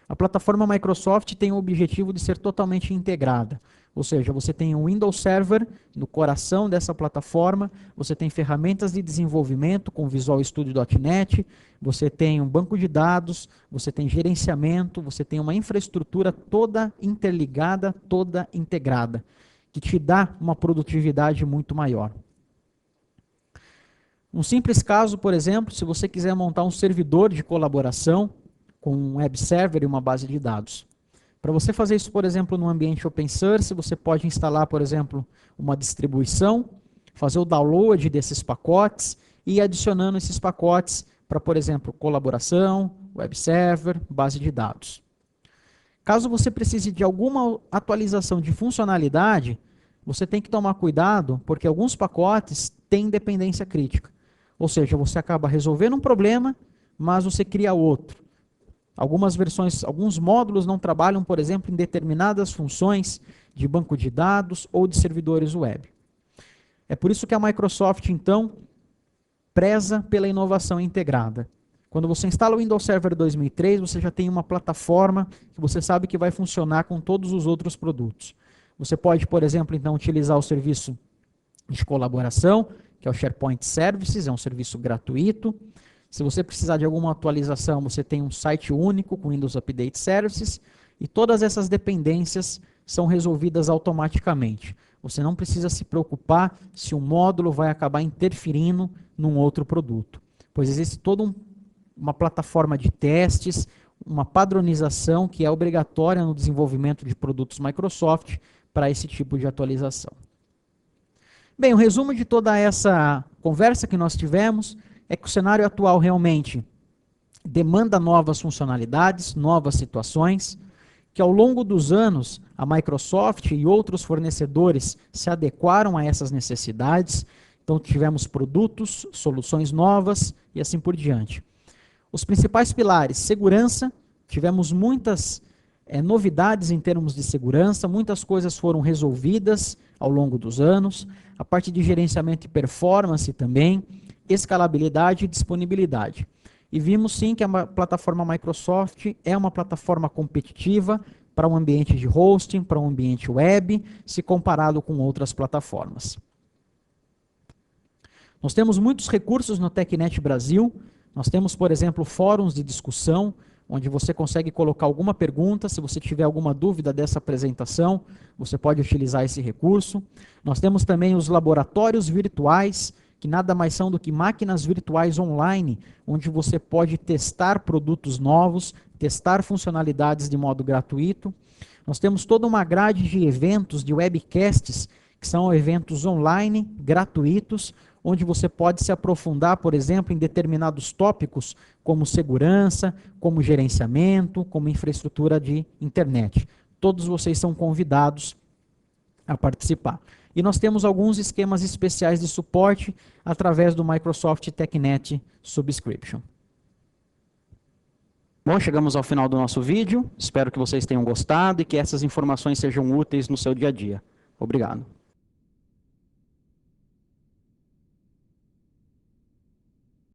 A plataforma Microsoft tem o objetivo de ser totalmente integrada, ou seja, você tem um Windows Server no coração dessa plataforma, você tem ferramentas de desenvolvimento com Visual Studio.NET, você tem um banco de dados, você tem gerenciamento, você tem uma infraestrutura toda interligada, toda integrada, que te dá uma produtividade muito maior. Um simples caso, por exemplo, se você quiser montar um servidor de colaboração com um web server e uma base de dados. Para você fazer isso, por exemplo, no ambiente open source, você pode instalar, por exemplo, uma distribuição, fazer o download desses pacotes e ir adicionando esses pacotes para, por exemplo, colaboração, web server, base de dados. Caso você precise de alguma atualização de funcionalidade, você tem que tomar cuidado, porque alguns pacotes têm dependência crítica. Ou seja, você acaba resolvendo um problema, mas você cria outro. Algumas versões, alguns módulos não trabalham, por exemplo, em determinadas funções de banco de dados ou de servidores web. É por isso que a Microsoft, então, preza pela inovação integrada. Quando você instala o Windows Server 2003, você já tem uma plataforma que você sabe que vai funcionar com todos os outros produtos. Você pode, por exemplo, então, utilizar o serviço de colaboração, que é o SharePoint Services, é um serviço gratuito. Se você precisar de alguma atualização, você tem um site único com Windows Update Services e todas essas dependências são resolvidas automaticamente. Você não precisa se preocupar se um módulo vai acabar interferindo num outro produto, pois existe toda uma plataforma de testes, uma padronização que é obrigatória no desenvolvimento de produtos Microsoft para esse tipo de atualização. Bem, o resumo de toda essa conversa que nós tivemos é que o cenário atual realmente demanda novas funcionalidades, novas situações, que ao longo dos anos a Microsoft e outros fornecedores se adequaram a essas necessidades, então tivemos produtos, soluções novas e assim por diante. Os principais pilares, segurança, tivemos muitas novidades em termos de segurança, muitas coisas foram resolvidas ao longo dos anos, a parte de gerenciamento e performance também, escalabilidade e disponibilidade. E vimos sim que a plataforma Microsoft é uma plataforma competitiva para um ambiente de hosting, para um ambiente web, se comparado com outras plataformas. Nós temos muitos recursos no TechNet Brasil, nós temos, por exemplo, fóruns de discussão, onde você consegue colocar alguma pergunta, se você tiver alguma dúvida dessa apresentação, você pode utilizar esse recurso. Nós temos também os laboratórios virtuais, que nada mais são do que máquinas virtuais online, onde você pode testar produtos novos, testar funcionalidades de modo gratuito. Nós temos toda uma grade de eventos, de webcasts, que são eventos online, gratuitos, onde você pode se aprofundar, por exemplo, em determinados tópicos, como segurança, como gerenciamento, como infraestrutura de internet. Todos vocês são convidados a participar. E nós temos alguns esquemas especiais de suporte através do Microsoft TechNet Subscription. Bom, chegamos ao final do nosso vídeo. Espero que vocês tenham gostado e que essas informações sejam úteis no seu dia a dia. Obrigado.